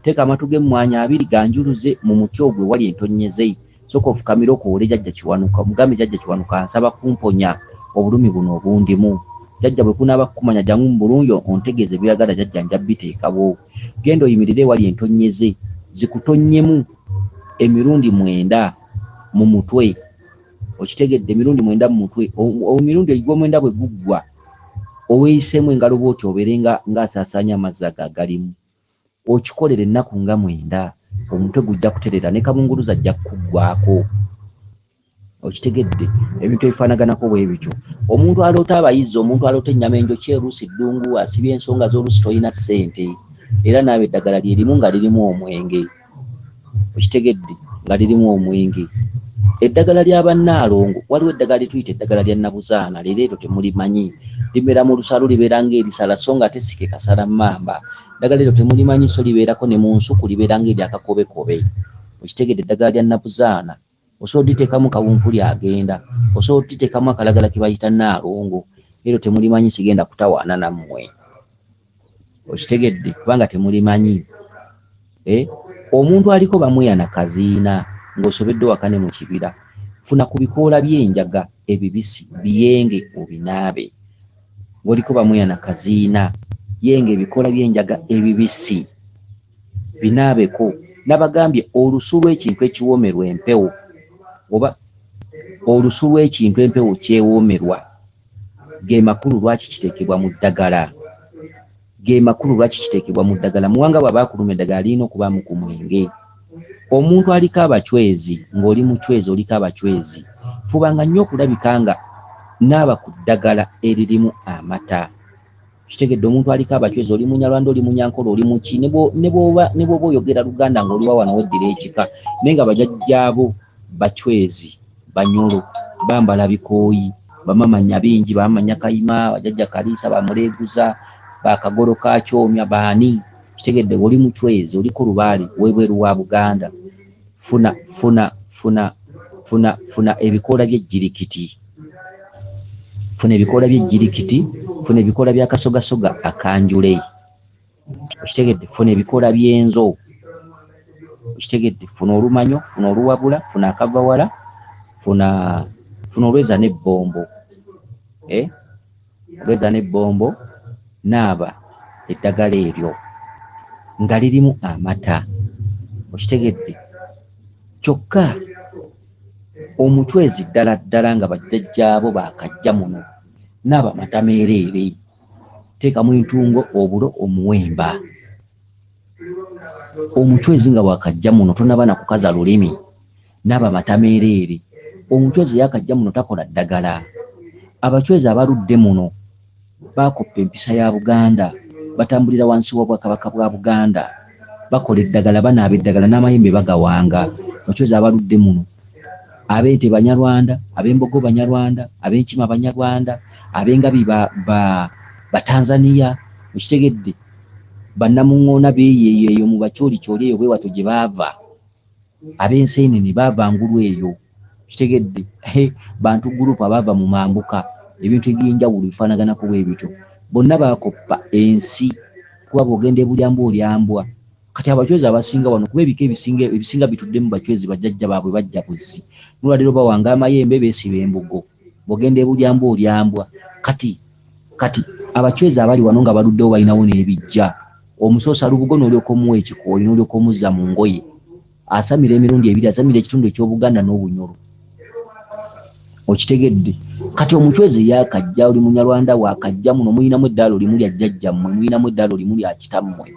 Teeka amatu g'emmwanyi 2 ganjuluze mu muti ogwo ewali entonnyeze. Sooka ofukamire okuwole jjajja kiwanuka. Omugambe jjajja kiwanuka nsaba kumponya obulumi buno obundimu. Jjajja bwe kunaaba kukumanya jangu mu bulungi ontegeeze byagala, jjajja nja biteekawo. Genda oyimirire ewali entonnyeze, zikutonnyemu emirundi 9 mu mutwe. Okitegedde? Emirundi 9 mu mutwe. Emirundi egw'omwenda bwe guggwa oweeyiseemu engalo bw'oti obeere ng'asaasaanya amazzi agalimu. Okikolera ennaku nga 9, omutwe gujja kutereera ne kamunguluza ajja kuggwaako. Okitegedde? Ebintu ebifaanaganako bwe bityo. Omuntu aloota abayizi, omuntu aloota ennyama enjokye, oluusi ddungu, asibye ensonga z'oluusi tolina ssente, era naaba eddagala lyerimu nga lirimu omwenge. Okitegedde? Nga lirimu omwenge. Eddagala ly'abannaalongo, waliwo eddagala lye tuyita eddagala lya nnabuzaana, leero eryo temulimanyi. Libeera mu lusalo, libeera ng'erisala so nga tesike kasala mmamba. Eddagala eryo temulimanyi so libeerako ne mu nsuku, libeera ng'eryakakobekobe. Okitegedde? Eddagala lya nnabuzaana osobola oditeekamu kawumpuli agenda, osobola oditeekamu akalagala ke bayita nnaalongo. Eryo temulimanyi, sigenda kutawaana nammwe. Okitegedde? Kubanga temulimanyi. Omuntu aliko bamweyana kaziina ng'osobedde waka ne mu kibira, funa ku bikoola by'enjaga ebibisi biyenge obinaabe. Ng'oliko bamweyana kaziina, yenge ebikoola by'enjaga ebibisi binaabeko. Nabagambye olusu lw'ekintu ekiwoomerwa empewo oba olusu lw'ekintu empewo kyewoomerwa ge makulu lwaki kiteekebwa mu ddagala. Ge makulu lwaki kiteekebwa mu ddagala. Muwanga bw'aba akuluma eddagala lirina okubaamu ku mwenge. Omuntu aliko abacwezi, ng'oli mucwezi oliko abacwezi, fubanga nnyo okulabika nga naaba ku ddagala eririmu amata. Kitegedde omuntu aliko abachwezi oli munyalwanda oli munyankolo oli muki ne bwoba oyogera Luganda ng'oli wawana weddira ekika naye nga bajajjaabo bachwezi Banyolo bambala bikooyi bamamanya bingi bamanya Kayima bajajja Kaliisa bamuleeguza bakagolo ka Kyomya baani kitegedde oli muchwezi oliko lubaale webweru wa Buganda funa ebikoola by'ejjirikiti funa ebikoola by'ejjirikiti funa ebikoola bya kasogasoga akanjule okitegedde funa ebikoola by'enzo okitegedde funa olumanyo funa oluwabula funa akavawala funa olweza n'ebbombo olweza n'ebbombo naaba eddagala eryo nga lirimu amata okitegedde kyokka omuchwezi ddala nga bajjajjaabo bakajja muno naaba amata meereere teekamu entungo obulo omuwemba omuchwezi nga bwakajja muno tonaba na kukaza lulimi naaba amata meereere omuchwezi yakajja muno takola ddagala abachwezi abaludde muno bakoppa empisa ya Buganda batambulira wansi w'Obwakabaka bwa Buganda bakola eddagala banaaba eddagala n'amayembe bagawanga abachwezi abaludde muno ab'ente Banyarwanda ab'embogo Banyarwanda ab'enkima Banyarwanda ab'engabi Batanzania okitegedde bannamuŋŋoona beeyeeyo mu bakyolikyoli eyo bwewato gye baava ab'enseenene baava ngulu eyo kitegedde bantu gurupu abaava mu mambuka ebintu eby'enjawulo bifaanaganako bwe bityo bonna bakoppa ensi kuba bw'ogenda ebulyambwa olyambwa kati abachwezi abasinga wano kuba ebika ebisinga bituddemu bachwezi bajjajja baabwe bajja buzzi nolwadiro bawanga amayembe beesiba embugo bw'ogenda ebulyambwa olyambwa kati abachwezi abali wano nga baluddewo balinawo n'ebijja omusoosa lubugo n'olyoka omuwa ekikooyi n'olyoka omuzza mu ngoye asamira emirundi ebiri asamira ekitundu eky'Obuganda n'Obunyoro okitegedde kati omuchwezi yakajja oli munyarwanda wakajja muno muyinamu eddaalo limu lya jjajjammwe muyinamu eddaalo limu lya kitammwe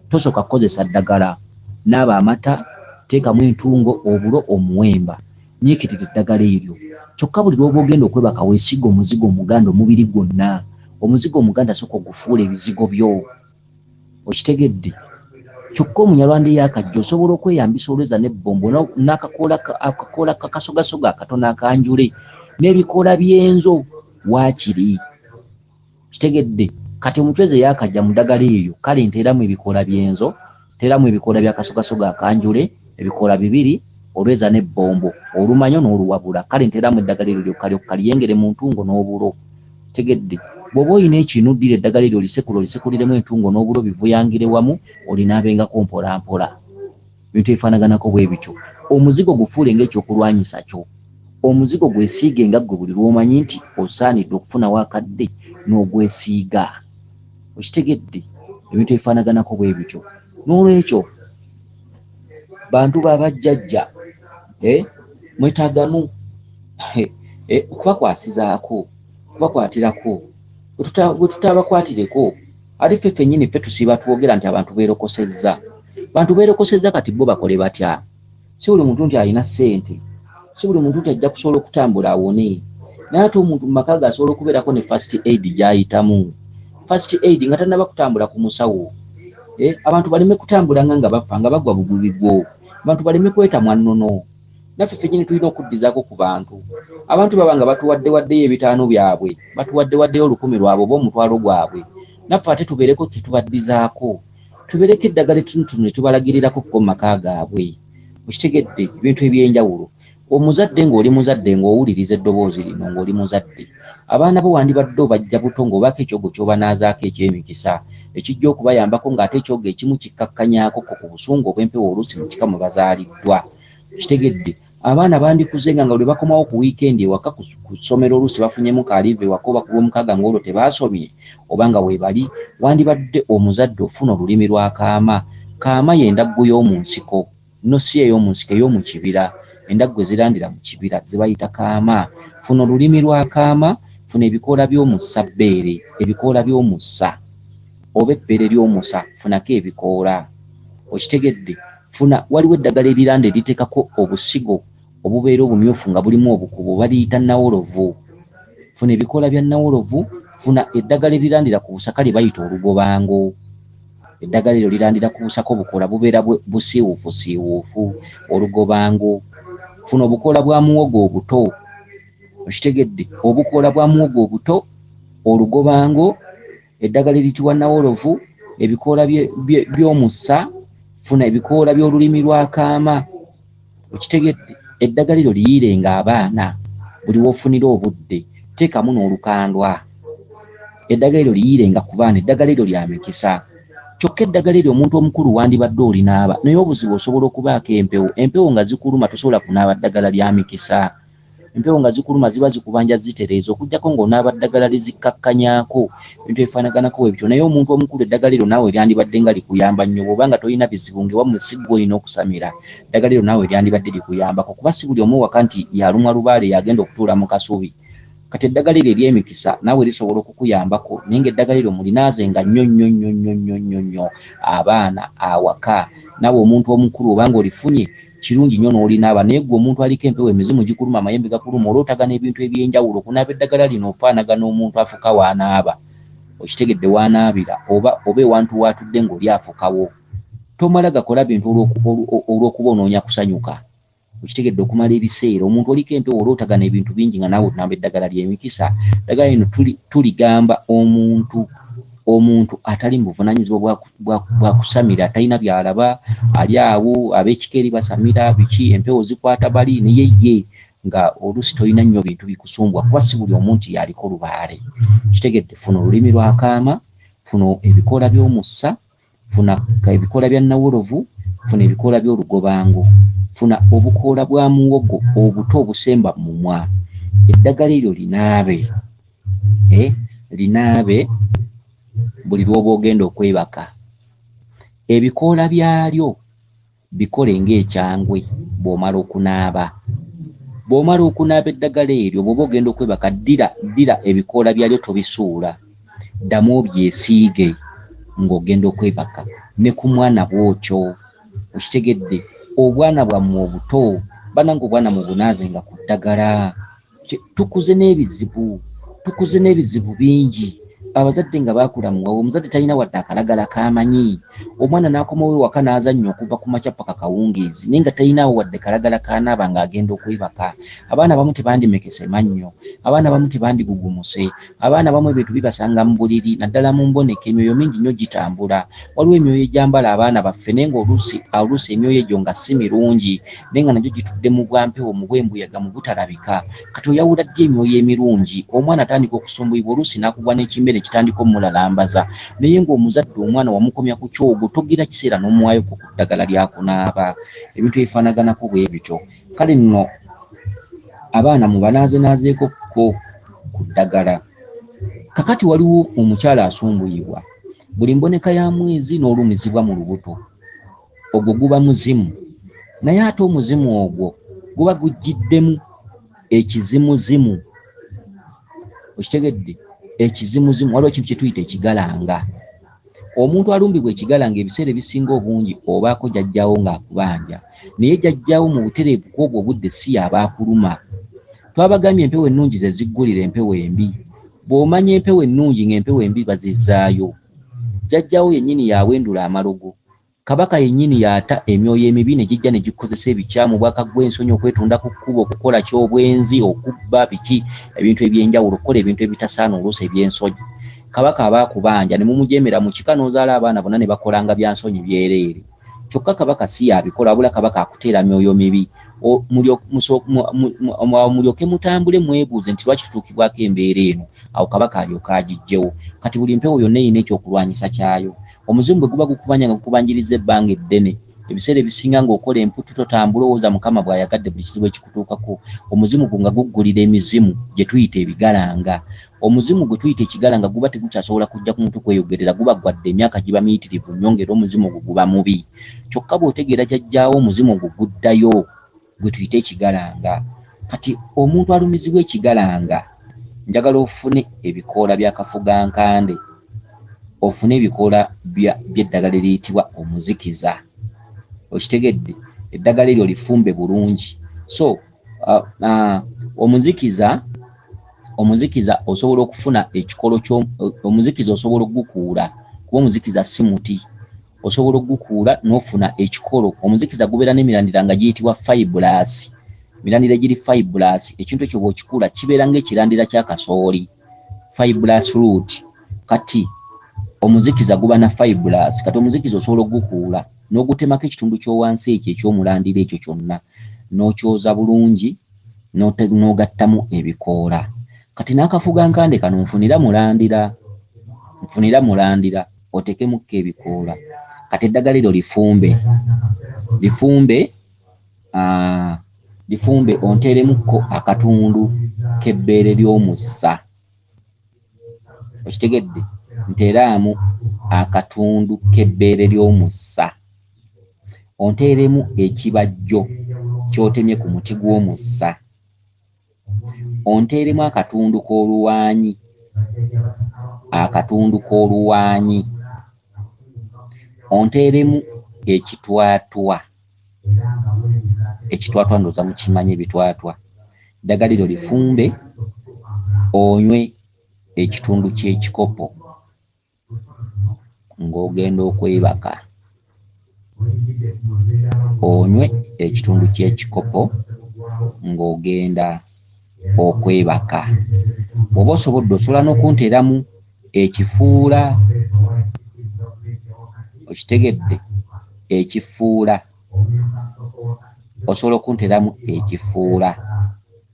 tosooka kukozesa ddagala naaba amata teekamu entungo obulo omuwemba nyiikirira eddagala eryo kyokka buli lw'oba ogenda okwebaka weesiga omuzigo omuganda omubiri gwonna omuzigo omuganda sooka ogufuula ebizigo byo okitegedde kyokka omunyarwanda eyakajja osobola okweyambisa olweza n'ebbombo n'akakoola kakasogasoga akatono akanjule n'ebikoola by'enzo waakiri kitegedde kati omuchwezi yakajja mu ddagala eryo kale nteeramu ebikoola by'enzo teeramu ebikoola bya kasogasoga akanjule ebikoola bibiri olweza n'ebbombo olumanyo n'oluwabula kale nteeramu eddagala eryo lyokka lyengere mu ntungo n'obulo tegedde bw'oba olina ekintu ddira eddagala eryo olisekuliremu entungo n'obulo bivuyangire wamu olinaabengako mpolampola bintu ebifaanaganako bwe bityo omuzigo gufuule ng'ekyokulwanyisa kyo omuzigo gwesiige nga ggwe buli lw'omanyi nti osaanidde okufunawo akadde n'ogwesiiga okitegedde ebintu ebifaanaganako bwe bityo n'olwekyo bantu babajjajja mwetaagamu okubakwasizaako okubakwatirako bwe tutabakwatireko ate ffe ffennyini ffe tusiiba twogera nti abantu beerokosezza kati bo bakole batya si buli muntu nti alina ssente si buli muntu nti ajja kusobola okutambula awone naye ate omuntu mu maka ge asobola okubeerako ne first aid gy'ayitamu first aid nga tannaba kutambula ku musawo abantu baleme kutambula nga bafa nga bagwa bugubigwo abantu baleme kweta mwannono naffe ffennyini tulina okuddizaako ku abantu baba nga batuwaddewaddeyo ebitaano byabwe batuwaddewaddeyo 10 lwabwe oba omutwalo gwabwe naffe ate tubeereko tetubaddizaako tubeereko eddagala ettunutono ne tubalagirirako ko mu maka gaabwe okitegedde ebintu eby'enjawulo omuzadde ng'oli muzadde ng'owuliriza eddoboozi lino ng'oli muzadde abaana bo wandibadde obajja buto ng'obaako ekyogo ky'obanaazaako eky'emikisa ekijja okubayambako ng'ate ekyogo ekimu kikkakkanyaako ku busungu obw'empewo oluusi mu kika mwe bazaaliddwa kitegedde abaana bandikuze nga lwe bakomawo ku wiikendi ewaka ku ssomero oluusi bafunyemu kaaliva ewaka oba ku lw'omukaaga ng'olwo tebaasomye oba nga weebali wandibadde omuzadde ofuna olulimi lwa kaama y'endaggu y'omu nsiko no si ey'omu nsiko ey'omu kibira endaggu ezirandira mu kibira zibayita kaama funa olulimi lwa kaama funa ebikoola by'omussa bbeere ebikoola by'omussa oba ebbeere ly'omusa funako ebikoola okitegedde funa waliwo eddagala eriranda eriteekako obusigo obubeera obumyufu nga bulimu obukubo baliyita nawolovu funa ebikoola bya nawolovu funa eddagala erirandira ku busaka bayita olugobango. Eddagala eryo lirandira ku busaka obukola bubeera busiiwuufu olugobango. Funa obukola bwa muwogo obuto, okitegedde, obukola bwa muwogo obuto olugobango. Eddagala eritibwa nawolovu, ebikoola by'omussa, funa ebikoola by'olulimi lwa kaama, okitegedde. Eddagala eryo liyiirenga abaana buli woofunira obudde, teekamu n'olukandwa. Eddagala eryo liyiirenga ku baana, eddagala eryo lya mikisa. Kyokka eddagala eryo omuntu omukulu wandibadde olinaaba, naye obuzibu osobola okubaako empewo. Empewo nga zikuluma tosobola kunaaba ddagala lya mikisa. Empewo nga zikuluma ziba zikubanja zitereeza, okujjako ng'onaaba ddagala lizikakkanyaako, ebintu ebifaanaganako bwe bityo. Naye omuntu omukulu eddagala eryo naawe lyandibadde nga likuyamba nnyo bw'oba nga tolina bizibu ng'ewammwe si ggwe olina okusamira. Eddagala eryo naawe lyandibadde likuyambako, kuba si buli omu waka nti yalumwa lubaale yagenda okutuula mu kasubi. Kati eddagala eryo ery'emikisa naawe lisobola okukuyambako, naye ng'eddagala eryo mulinaazenga nnyo abaana awaka. Naawe omuntu omukulu obanga olifunye kirungi nnyo n'olinaaba, naye gwe omuntu aliko empewo emizimu gikuluma, amayembe gakuluma, olootagana ebintu eby'enjawulo, okunaaba eddagala lino ofaanagana omuntu afuka w'anaaba, okitegedde w'anaabira oba ewantu waatudde ng'oli afukawo. Tomala gakola bintu olw'okuba onoonya kusanyuka, okitegedde, okumala ebiseera. Omuntu oliko empewo olootagana ebintu bingi nga naawe otunaaba eddagala ly'emikisa. Eddagala lino tuligamba omuntu atali mu buvunaanyizibwa bwa kusamira, atalina byalaba, ali awo, ab'ekikeeri basamira biki, empewo zikwata bali naye ye nga oluusi tolina nnyo bintu bikusumbwa, kuba si buli omuntu yaliko lubaale. Kitegedde, funa olulimi lwa kaama, funa ebikoola by'omussa, funa ebikoola bya nawolovu, funa ebikoola by'olugobango, funa obukoola bwa muwogo obuto obusemba mu mumwa. Eddagala eryo linaabe buli lw'oba ogenda okwebaka. Ebikoola byalyo bikole ng'ekyangwe bw'omala okunaaba. Bw'omala okunaaba eddagala eryo bw'oba ogenda okwebaka, ddira ebikoola byalyo tobisuula, ddamu obyesiige ng'ogenda okwebaka. Ne ku mwana bw'otyo, okitegedde. Obwana bwammwe obuto banange obwana mubunaazenga ku ddagala. Tukuze n'ebizibu bingi. Abazadde nga baakulamuwa, omuzadde talina wadde akalagala k'amanyi. Omwana n'akomawo ewaka n'azannya okuva ku makya paka kawungeezi, naye nga talinaawo wadde kalagala k'anaaba ng'agenda okwebaka. Abaana abamu tebandimekese mannyo, abaana abamu tebandibugumuse, abaana abamu ebintu bibasanga mu buliri, naddala mu mboneka. Emyoyo mingi nnyo gitambula. Waliwo emyoyo egyambala abaana baffe, naye ng'oluusi emyoyo egyo nga si mirungi, naye nga nagyo gitudde mu bwampewo, mu bw'embuyaga, mu butalabika. Kati oyawula ddi emyoyo emirungi? Omwana atandika okusumbuyibwa, oluusi n'akugwa n'ekimbere kitandika omulalambaza, naye ng'omuzadde omwana wamukomya ku kyogo, togira kiseera n'omuwaayo ku ddagala lya kunaaba. Ebintu ebifaanaganako bwe bityo. Kale nno abaana mubanaazenaazeeko ku ddagala. Kakati waliwo omukyala asumbuyibwa, buli mboneka ya mwezi n'olumizibwa mu lubuto, ogwo guba muzimu. Naye ate omuzimu ogwo guba gujjiddemu ekizimuzimu, okitegedde, ekizimuzimu. Waliwo ekintu kye tuyita ekigalanga. Omuntu alumbibwa ekigalanga ebiseera ebisinga obungi obaako jjajjaawo ng'akubanja, naye jjajjaawo mu butereevu kw'obwo obudde si yaba akuluma. Twabagambye empewo ennungi ze ziggulira empewo embi. Bw'omanya empewo ennungi ng'empewo embi bazizaayo. Jjajjaawo yennyini yawendula amalogo. Kabaka yennyini yaata emyoyo emibi ne gijja ne gikozesa ebikyamu, bwakagwa ensonyi, okwetunda ku kkubo, okukola ky'obwenzi, okubba biki, ebintu eby'enjawulo, okukola ebintu ebitasaana oluusi eby'ensonyi. Kabaka abaakubanja ne mumujeemera mu kika n'ozaala abaana bonna ne bakolanga bya nsonyi byereere. Kyokka kabaka si yabikola, wabula kabaka akuteera myoyo mibi. Mulyoke mutambule mwebuuze nti lwaki tutuukibwako embeera eno. Awo kabaka alyoka agiggyewo. Kati buli mpewo yonna erina ekyokulwanyisa kyayo. Omuzimu bwe guba gukubanja nga gukubanjiriza ebbanga eddene, ebiseera ebisinga ng'okola emputu totambula olowooza Mukama bw'ayagadde buli kizibu ekikutuukako, omuzimu nga guggulira emizimu gye tuyita ebigalanga. Omuzimu gwe tuyita ekigalanga guba tegukyasobola kujja ku muntu kweyogerera, guba gwadde emyaka giba miyitirivu nnyo, ng'era omuzimu gwe guba mubi. Kyokka bw'otegeera jjajjaawo omuzimu gwe guddayo, gwe tuyita ekigalanga. Kati omuntu alumizibwa ekigalanga, njagala ofune ebikoola bya kafugankande, ofune ebikoola by'eddagala eriyitibwa omuzikiza. Okitegedde, eddagala eryo lifumbe bulungi. So omuzikiza omuzikiza osobola okufuna ekikolo omuzikiza osobola okugukuula kuba omuzikiza si muti osobola okugukuula n'ofuna ekikolo. Omuzikiza gubeera n'emirandira nga giyitibwa fibrous, mirandira egiri fibrous. Ekintu ekyo bw'okikuula kibeera ng'ekirandira kya kasooli, fibrous root. Kati omuzikiza guba na fibrous. Kati omuzikiza osobola okugukuula n'ogutemako ekitundu ky'owansi ekyo eky'omulandira ekyo kyonna n'okyoza bulungi n'ogattamu ebikoola. Kati n'akafuga nkande kano nfunira mulandira otekemukko ebikoola. Kati eddagala eryo lifumbe onteeremukko akatundu k'ebbeere ly'omussa. Okitegedde? Nteeramu akatundu k'ebbeere ly'omussa. Onteeremu ekibajjo ky'otemye ku muti gw'omussa. Onteeremu akatundu k'oluwaanyi. Onteeremu ekitwatwa. Ekitwatwa ndooza mukimanyi ebitwatwa. Eddagala lyo lifumbe onywe ekitundu ky'ekikopo ng'ogenda okwebaka. Onywe ekitundu ky'ekikopo ng'ogenda okwebaka. Bw'oba osobodde osobola n'okunteeramu ekifuula. Okitegedde? Ekifuula. Osobola okunteeramu ekifuula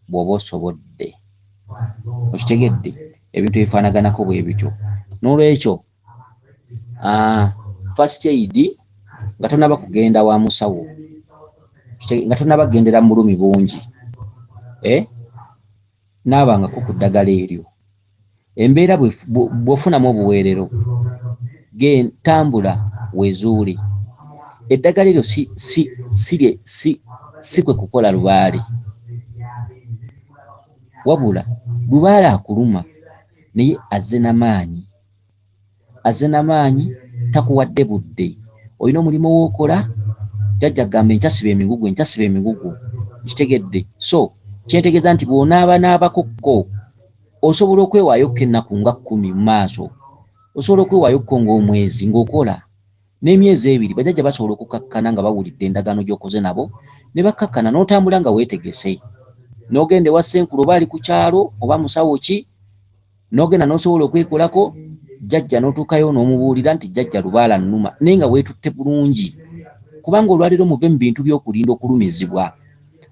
bw'oba osobodde. Okitegedde? Ebintu ebifaanaganako bwe bityo. N'olwekyo first aid nga tonnaba kugenda wa musawo, nga tonnaba kugendera mu bulumi bungi, naabangako ku ddagala eryo. Embeera bw'ofunamu obuweerero, tambula wezuule. Eddagala eryo si kwe kukola lubaale, wabula lubaale akuluma naye azze n'amaanyi takuwadde budde. Olina omulimu w'okola, jjajja gamba enkyasiba emigugu. Kitegedde? So kyentegeeza nti bw'onaabakokko osobola okwewaayo ennaku nga 10 mu maaso, osobola okwewaayo ng'omwezi ng'okola n'emyezi 2. Bajjajja basobola okukakkana nga bawulidde endagaano gy'okoze nabo ne bakkakkana n'otambula nga weetegese. N'ogenda ewa ssenkulu oba ali ku kyalo oba musawo ki, n'ogenda n'osobola okwekolako jjajja n'otuukayo n'omubuulira nti jjajja lubaala nnuma naye nga weetutte bulungi. Kubanga olwaleero muve mu bintu by'okulinda okulumizibwa.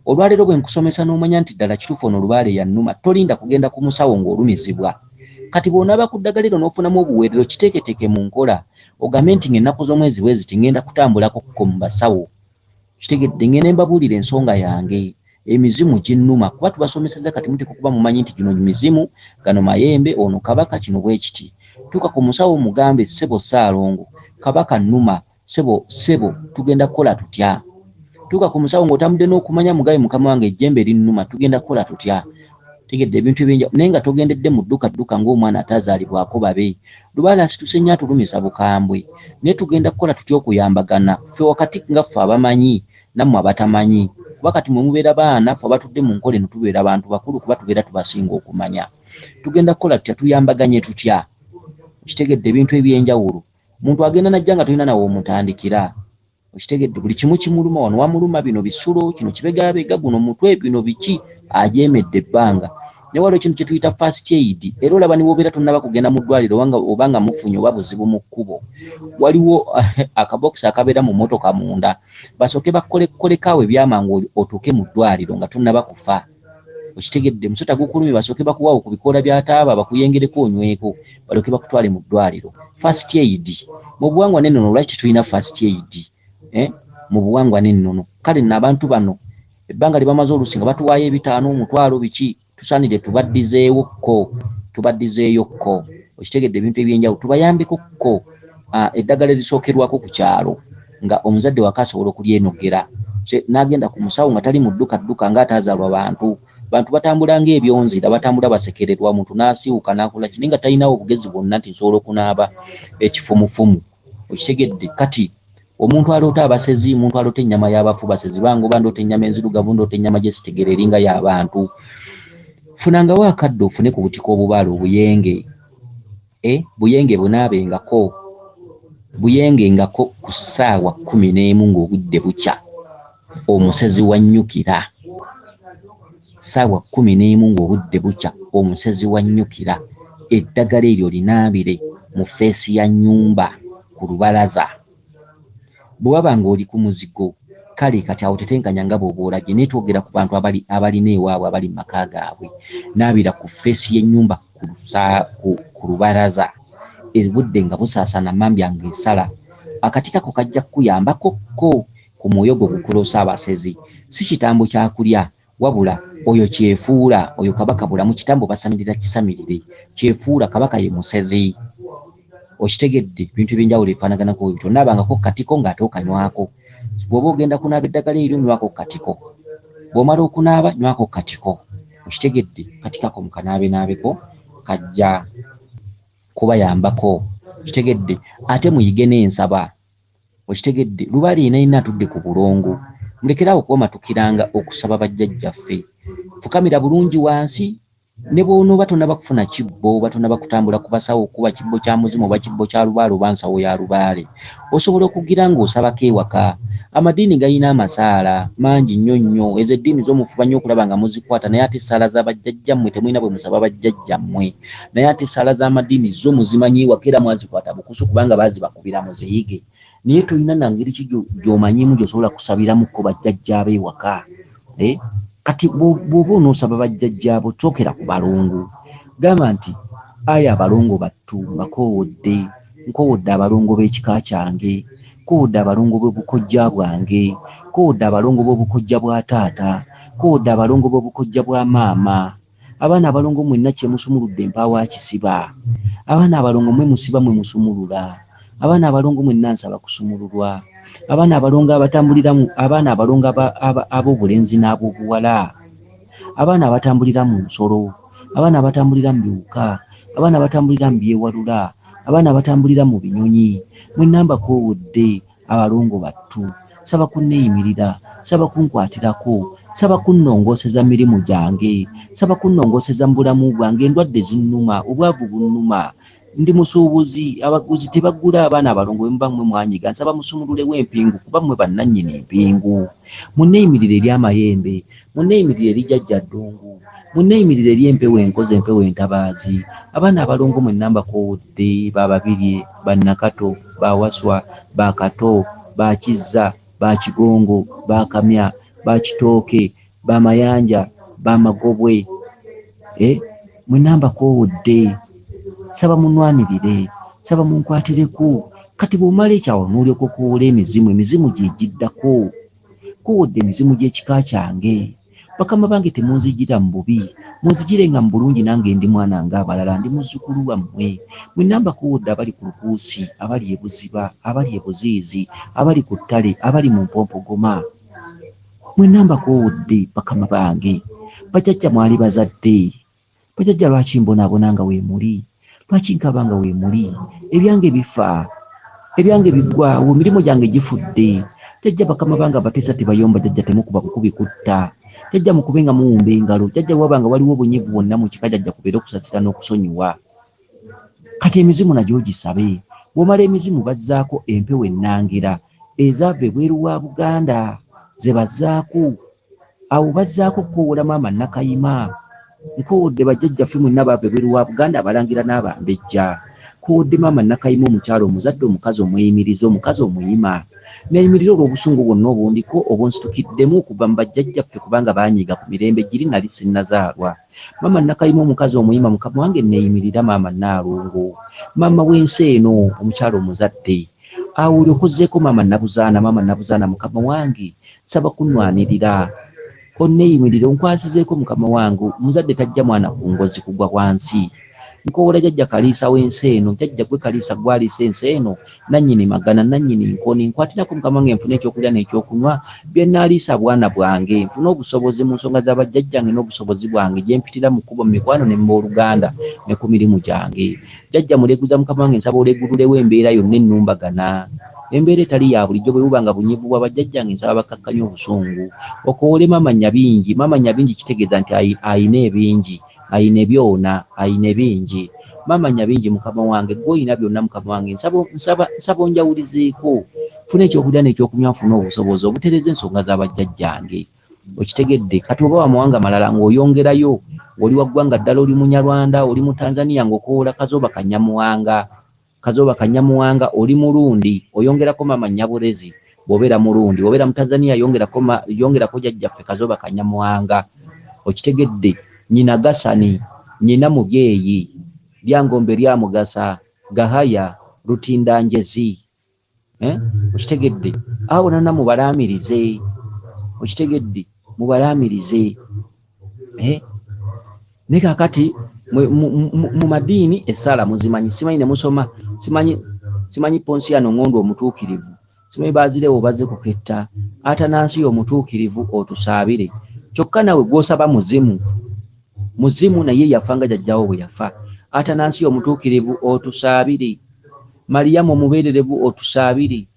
Olwaleero bwe nkusomesa n'omanya nti ddala kituufu ono lubaale yannuma, tolinda kugenda ku musawo ng'olumizibwa. Kati bw'onaaba ku ddagala eryo n'ofunamu obuweerero, kiteeketeeke mu nkola ogambe nti ng'ennaku z'omwezi bweziti ngenda kutambulako mu basawo. Kitegedde? Ngende mbabuulira ensonga yange, emizimu ginnuma. Kuba tubasomeseza kati muteekwa kuba mumanyi nti gino mizimu, gano mayembe, ono kabaka, kino bwe kiti. Tuuka ku musawo mugambe, ssebo Ssaalongo, kabaka nnuma, ssebo tugenda kukola tutya? Tuuka ku musawo ng'otambudde n'okumanya mugabe mukama wange ejjembe linnuma, tugenda kukola tutya? Tegedde ebintu ebyenjawulo. Naye nga togendedde mu dduka ng'omwana ataazaalibwako babe. Lubaale asituse nnyo atulumisa bukambwe. Naye tugenda kukola tutya okuyambagana? Ffe wakati nga ffe abamanyi nammwe abatamanyi. Kuba kati mwe mubeera baana, ffe abatudde mu nkola eno tubeera abantu bakulu kuba tubeera tubasinga okumanya. Tugenda kukola tutya? Tuyambaganye tutya? Kitegedde? Ebintu ebyenjawulo. Muntu agenda najja nga tolina nawe omutandikira. Okitegedde? Buli kimu kimuluma, wano wamuluma, bino bisulo, kino kibegaabega, guno mutwe, bino biki, ajeemedde ebbanga. Ne waliwo ekintu kye tuyita first aid. Era olaba ne bw'obeera tonnaba kugenda mu ddwaliro obanga mufunye oba buzibu mu kkubo, waliwo akabokisi akabeera mu mmotoka munda, basooke bakolekaawo ebyamangu otuuke mu ddwaliro nga tonnaba kufa. Okitegedde? Musota gukulumye, basooke bakuwaawo ku bikoola bya taaba, bakuyengereko onyweko, balyoke bakutwale mu ddwaliro. First aid mu buwangwa n'ennono, lwaki tulina first aid mu buwangwa n'ennono? Kale nno abantu bano ebbanga lye bamaze oluusi nga batuwaayo 500, omutwalo, biki, tusaanire tubaddizeeyokko. Okitegedde? Ebintu ebyenjawulo tubayambekokko. Eddagala erisookerwako ku kyalo nga omuzadde waka asobola okulyenogera, n'agenda ku musawo nga tali mu dduka ng'ataazaalwa bantu batambula ng'ebyonzira, batambula basekererwa, omuntu n'asiiwuka n'akola kini nga talinawo obugezi bwonna nti nsobola okunaaba ekifumufumu. Okitegedde? Kati omuntu aloota abasezi, omuntu aloota ennyama y'abafu, basezi bangu bandoota ennyama enzirugavu, ndoota ennyama gye sitegera eringa y'abantu. funanga wakadde ofune ku butiko obubaala obuyenge buyenge buyengengako ku ssaawa 11 ng'obudde bukya omusezi wannyukira. Ssaawa 11 ng'obudde bukya omusezi wannyukira, eddagala eryo linaabire mu feesi ya nnyumba ku lubalaza. Bwe waba ng'oli ku muzigo kale kati awo tetenkanya nga bw'oba olabye, naye twogera ku bantu abalina ewaabwe abali mu maka gaabwe. Naabira ku feesi y'ennyumba ku lubalaza, obudde nga busaasana mambya ng'esala. Akati kako kajja kukuyambako ku mwoyo gwo gukuloosa abasezi. Si kitambo kyakulya wabula oyo kyefuula, oyo kabaka bulamu, kitambo basamirira kisamirire, kyefuula kabaka ye musezi. Okitegedde bintu ebyenjawulo ebifaanaganako ebyo. Onaabangako katiko ng'ate okanywako. Bw'oba ogenda kunaaba eddagala eryo nywako katiko, bw'omala okunaaba nywako katiko. Okitegedde, katikako mukanaabenaabeko kajja kubayambako. Okitegedde, ate muyige n'ensaba. Okitegedde, lubaali yenna atudde ku bulongo, mulekerawo okwomatukiranga okusaba bajjajjaffe. Fukamira bulungi wansi, ne bw'onooba tonaba kufuna kibbo, oba tonaba kutambula ku basawo okuba kibbo kya muzimu oba kibbo kya lubaale oba nsawo ya lubaale, osobola okugira ng'osabako ewaka. Amadiini galina amasaala mangi nnyo. Ezo eddiini z'omufuba nnyo okulaba nga muzikwata, naye ate essaala za bajjajjammwe temulina bwe musaba bajjajjammwe. Naye ate essaala z'amadiini zo muzimanyi ewaka era mwazikwata bukusu kubanga baazibakubira muziyige. Naye tolina na ngeri ki gy'omanyimu gy'osobola kusabiramuko bajjajja ab'ewaka. Kati bw'oba onoosaba bajjajjaabo tookera ku balongo. Gamba nti ayi abalongo battu mbakoowodde, nkoowodde abalongo b'ekika kyange, koowodde abalongo b'obukojja bwange, koowodde abalongo b'obukojja bwa taata, koowodde abalongo b'obukojja bwa maama. Abaana abalongo mwenna kye musumuludde mpaawa kisiba. Abaana abalongo mwe musiba mwe musumulula. Abaana abalongo mwenna nsaba kusumululwa. Abaana abalongo abatambuliramu, abaana abalongo ab'obulenzi n'ab'obuwala, abaana abatambulira mu nsolo, abaana abatambulira mu biwuka, abaana abatambulira mu byewalula, abaana abatambulira mu binyonyi, mwenna mbakoowodde abalongo battu. Saba kunneeyimirira, saba kunkwatirako, saba kunnongooseza mirimu gyange, saba kunnongooseza mu bulamu bwange. Endwadde zinnuma, obwavu bunnuma. Ndi musuubuzi, abaguzi tebagula abaana abalongo bwe muba mmwe mwanyiga. Nsaba musumululewo empingu kuba mmwe bannannyini empingu. Munneeyimirire eri amayembe, munneeyimirire eri jjajja ddungu, munneeyimirire eri empewo enkozi, empewo entabaazi. Abaana abalongo mwenna mbakoowodde, bababirye, bannakato, bawaswa, bakato, bakizza, bakigongo, bakamya, bakitooke, bamayanja, bamagobwe. Mwenna mbakoowodde. Saba munwanirire, saba munkwatireko. Kati bw'omala ekyawo n'olyoka okoowola emizimu gye giddako. Koowodde emizimu gy'ekika kyange. Bakama bange temunzijira mu bubi, munzigirenga mu bulungi, nange ndi mwana ng'abalala, ndi muzzukulu wammwe. Mwenna mbakoowodde abali ku lukuusi, abali e Buziba, abali e Buziizi, abali ku ttale, abali mu Mpompogoma. Mwenna mbakoowodde bakama bange. Bajjajja mwali bazadde. Bajjajja lwaki mbonaabona nga weemuli? Lwaki nkaba nga weemuli? Ebyange bifa, ebyange biggwaawo, emirimu gyange gifudde. Jjajja bakama bange abateesa tebayomba, jjajja temukuba kukubi kutta. Jjajja mukube nga muwumba engalo. Jjajja waba nga waliwo obunyivu bwonna mu kika, jjajja kubeera okusasira n'okusonyiwa. Kati emizimu nagyo gisabe. Bw'omala emizimu bazzaako empewo ennangera ezaava ebweru wa Buganda, ze bazzaako. Awo bazzaako koowola maama Nakayima. Nkoowodde bajjajjaffe mwenna baava ebweru wa Buganda, abalangira n'abambejja. Koowodde maama Nakayima, omukyalo omuzadde, omukazi omweyimiriza, omukazi omuyima. Neeyimirira olw'obusungu bwonna obundiko obunstitukiddemu okuva mu bajjajjaffe kubanga baanyiiga ku mirembe giri nali sinnazaalwa. Maama Nakayima, omukazi omuyima, mukama wange neeyimirira maama Naalongo, maama w'ensi eno, omukyalo omuzadde. Awo olyokozzeeko maama Nabuzaana, mukama wange saba kunnwanirira. Onneeyimirire onkwasizeeko mukama wange, muzadde tajja mwana ku ngozi kugwa wansi. Nkoowola jjajja Kaliisa w'ensi eno, jjajja gwe Kaliisa gwaliisa ensi eno, nannyini magana, nannyini nkoni. Nkwatirako mukama wange nfune ekyokulya n'ekyokunywa bye nnaaliisa bwana bwange, nfune obusobozi mu nsonga z'abajjajjange n'obusobozi bwange gye mpitira mu kkubo, mu mikwano ne mu booluganda ne ku mirimu gyange. Jjajja muleguza mukama wange, nsaba olegululewo embeera yonna ennumbagana. Embeera etali ya bulijjo bwe buba nga bunyivu bwa bajjajjange, nsaba bakkakkanye obusungu. Okoowole maama Nyabingi. Maama Nyabingi kitegeeza nti ayina ebingi. ayine byona ayine bingi mama nyabingi mukama wange gwoyina byonna mukama wange nsaba onjawulizeeko funa ekyokulya n'ekyokunywa funa obusobozi obutereza ensonga z'abajjajjange okitegedde kati oba wa mawanga malala ng'oyongerayo ng'oli wa ggwanga ddala oli munyarwanda oli mu Tanzania ng'okoola kazooba kanyamuwanga oli murundi oyongerako mama nyabulezi bw'obeera murundi obeera mu Tanzania yongerako jjajjaffe kazooba kanyamuwanga okitegedde nyina Gasani nyina Mubyeyi Lyangombe lyamugasa Gahaya Lutindanjezi okitegedde abo nana mubalaamirize okitegedde mubalaamirize ne kakati mu madiini essaala muzimanyi simanyi ne musoma simanyi Ponsiano Ngondo omutuukirivu simanyi baazirewo baze kuketta Atanansiyo omutuukirivu otusaabire kyokka nawe gw'osaba muzimu naye yafanga jjajjawo bwe yafa Atanansiyo omutuukirivu otusaabire Mariyamu omubeererevu otusaabire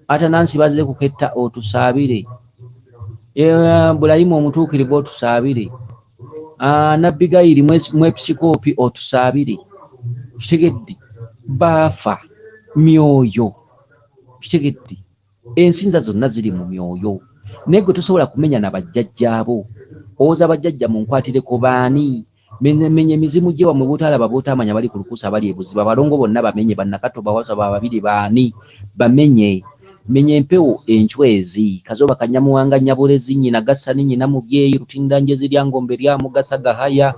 Atanansi bazire kuketta otusaabire Bulayimu omutuukirivu otusaabire Nabbigayiri mwepisikoopi otusaabire kitegedde baafa myoyo kitegedde ensinza zonna ziri mu myoyo naye gwe tosobola kumenya na bajjajjaabo owoza bajjajja mu nkwatireko baani menya emizimu gye wamwe bootalaba bootamanya bali ku lukusa bali ebuziba balongo bonna bamenye bannakato bawasa bababiri baani bamenye menya empewo encwezi kazooba kanyamuwanga nyabulezi nyina Gasani nyina Mubyeyi Lutindanjezi Lyangombe lyamugasa Gahaya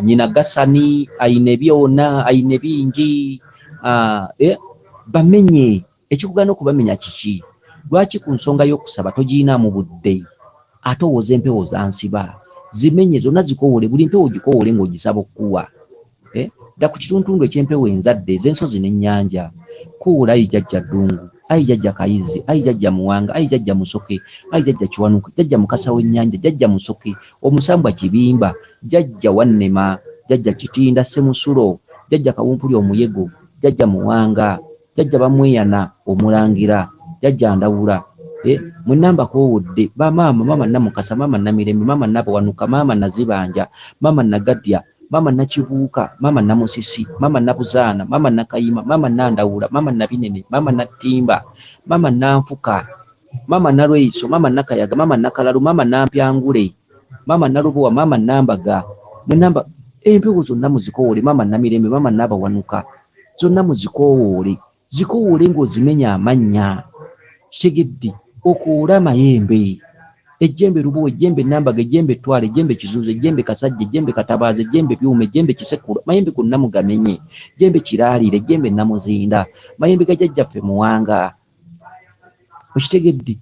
nyina Gasani ayine byona ayine bingi bamenye ekikugana okubamenya kiki lwaki ku nsonga y'okusaba togiina mu budde ate owoza empewo zansiba zimenye zonna zikoowole buli mpewo gikoowole ng'ogisaba okuwa dda ku kituntundu eky'empewo enzadde ez'ensozi n'ennyanja kuwula ayi jjajja Ddungu ayi jjajja Kayizi ayi jjajja Muwanga ayi jjajja Musoke ayi jjajja Kiwanuka jjajja Mukasa w'ennyanja jjajja Musoke Omusambwa Kibimba jjajja Wannema jjajja Kitinda Ssemusulo jjajja Kawumpuli Omuyego jjajja Muwanga jjajja Bamweyana Omulangira jjajja Ndawula Munamba koowudde bamaama mama Namukasa mama Namirembe mama Nabawanuka mama Nazibanja mama Nagadya mama Nakibuuka mama Namusisi mama Nabuzaana mama Nakayima mama Nandawula mama Nabinene mama Nattimba mama Nanfuka mama Nalweiso mama Nakayaga mama Nakalalu mama Nampyangule mama Nalubowa mama Nambaga munamba empewo zonna muzikoowole mama Namirembe mama Nabawanuka zonna muzikoowole zikoowole ng'ozimenya amannya kitegedde okuwula amayembe ejjembe Lubowa ejjembe Nambaga ejjembe Twala ejjembe Kizuuzo ejjembe Kasajja ejjembe Katabaazi ejjembe Byuma ejjembe Kisekula mayembe gonna mugamenye ejjembe Kiraalire ejjembe Namuzinda mayembe ga jjajjaffe Muwanga okitegedde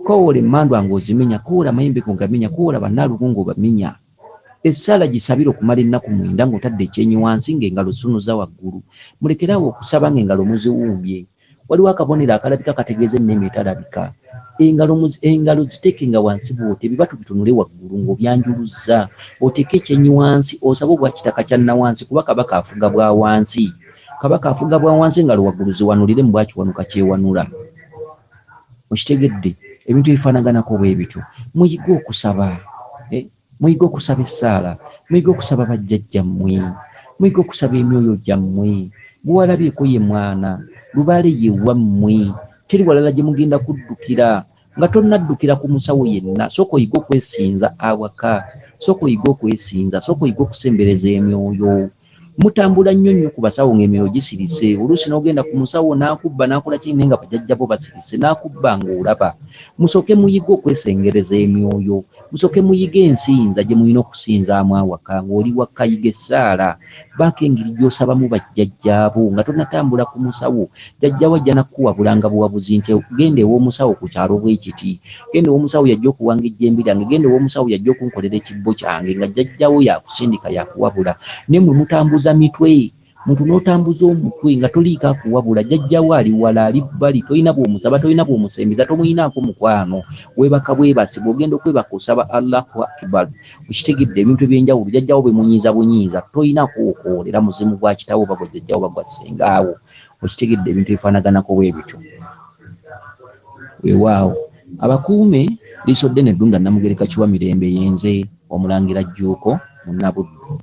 koowole emmandwa ng'ozimenya koowole amayembe gogamenya koowole bannaalubungu ng'obamenya essaala gisabire okumala ennaku 9 ng'otadde ekyenyi wansi ng'engalo sunuza waggulu mulekerawo okusaba ng'engalo muziwumbye waliwo akabonero akalabika kategeeza ennimi etalabika engalo ziteekenga wansi bw'oti ebibatu bitunule waggulu ng'obyanjuluzza oteeke ekyenyi wansi osabe obwa kitaka kya nawansi kuba kabaka afuga bwa wansi kabaka afuga bwa wansi engalo waggulu ziwanulire mu bwakiwanuka kyewanula okitegedde ebintu ebifaanaganako bwe bityo muyige okusaba muyige okusaba essaala muyige okusaba bajjajjammwe muyige okusaba emyoyo gyammwe bwewalabyeko ye mwana lubaale ye wammwe teri walala gye mugenda kuddukira nga tonnaddukira ku musawo yenna sooka oyige okwesinza awaka sooka oyige okwesinza sooka oyige okusembereza emyoyo mutambula nnyo ku basawo ng'emyoyo gisirise oluusi n'ogenda ku musawo n'akubba n'akola kinene nga bajjajjabo basirise n'akubba ng'olaba musooke muyige okwesengereza emyoyo musooke muyige ensinza gye mulina okusinzaamu awaka ng'oli wakayiga essaala baako engeri gy'osabamu bajjajjaabo nga tonnatambula ku musawo jjajjawo ajja nakkuwabulanga buwabuzi nti genda ew'omusawo ku kyalo bwe kiti genda ew'omusawo yajja okuwanga ejjembe lyange genda ew'omusawo yajja okunkolera ekibbo kyange nga jjajjawo yakusindika yakuwabula ne mwe mutambuza mitwe muntu n'otambuza omutwe nga toliika kuwabula jjajjawo ali wala ali bbali tolina bw'omusaba tolina bw'omusembiza tomuyinaako mukwano weebaka bwebasi bw'ogenda okwebaka osaba Allahu Akbar okitegedde ebintu ebyenjawulo jjajjawo bwe munyiiza bunyiiza tolina kwokoolera muzimu gwa kitawo oba gwa jjajjawo oba gwa ssengaawo okitegedde ebintu ebifaanaganako bwe bityo weewaawo abakuume Liiso Ddene Ddunda Namugereka Kiwa Mirembe yenze Omulangira Jjuuko Munnabuddu.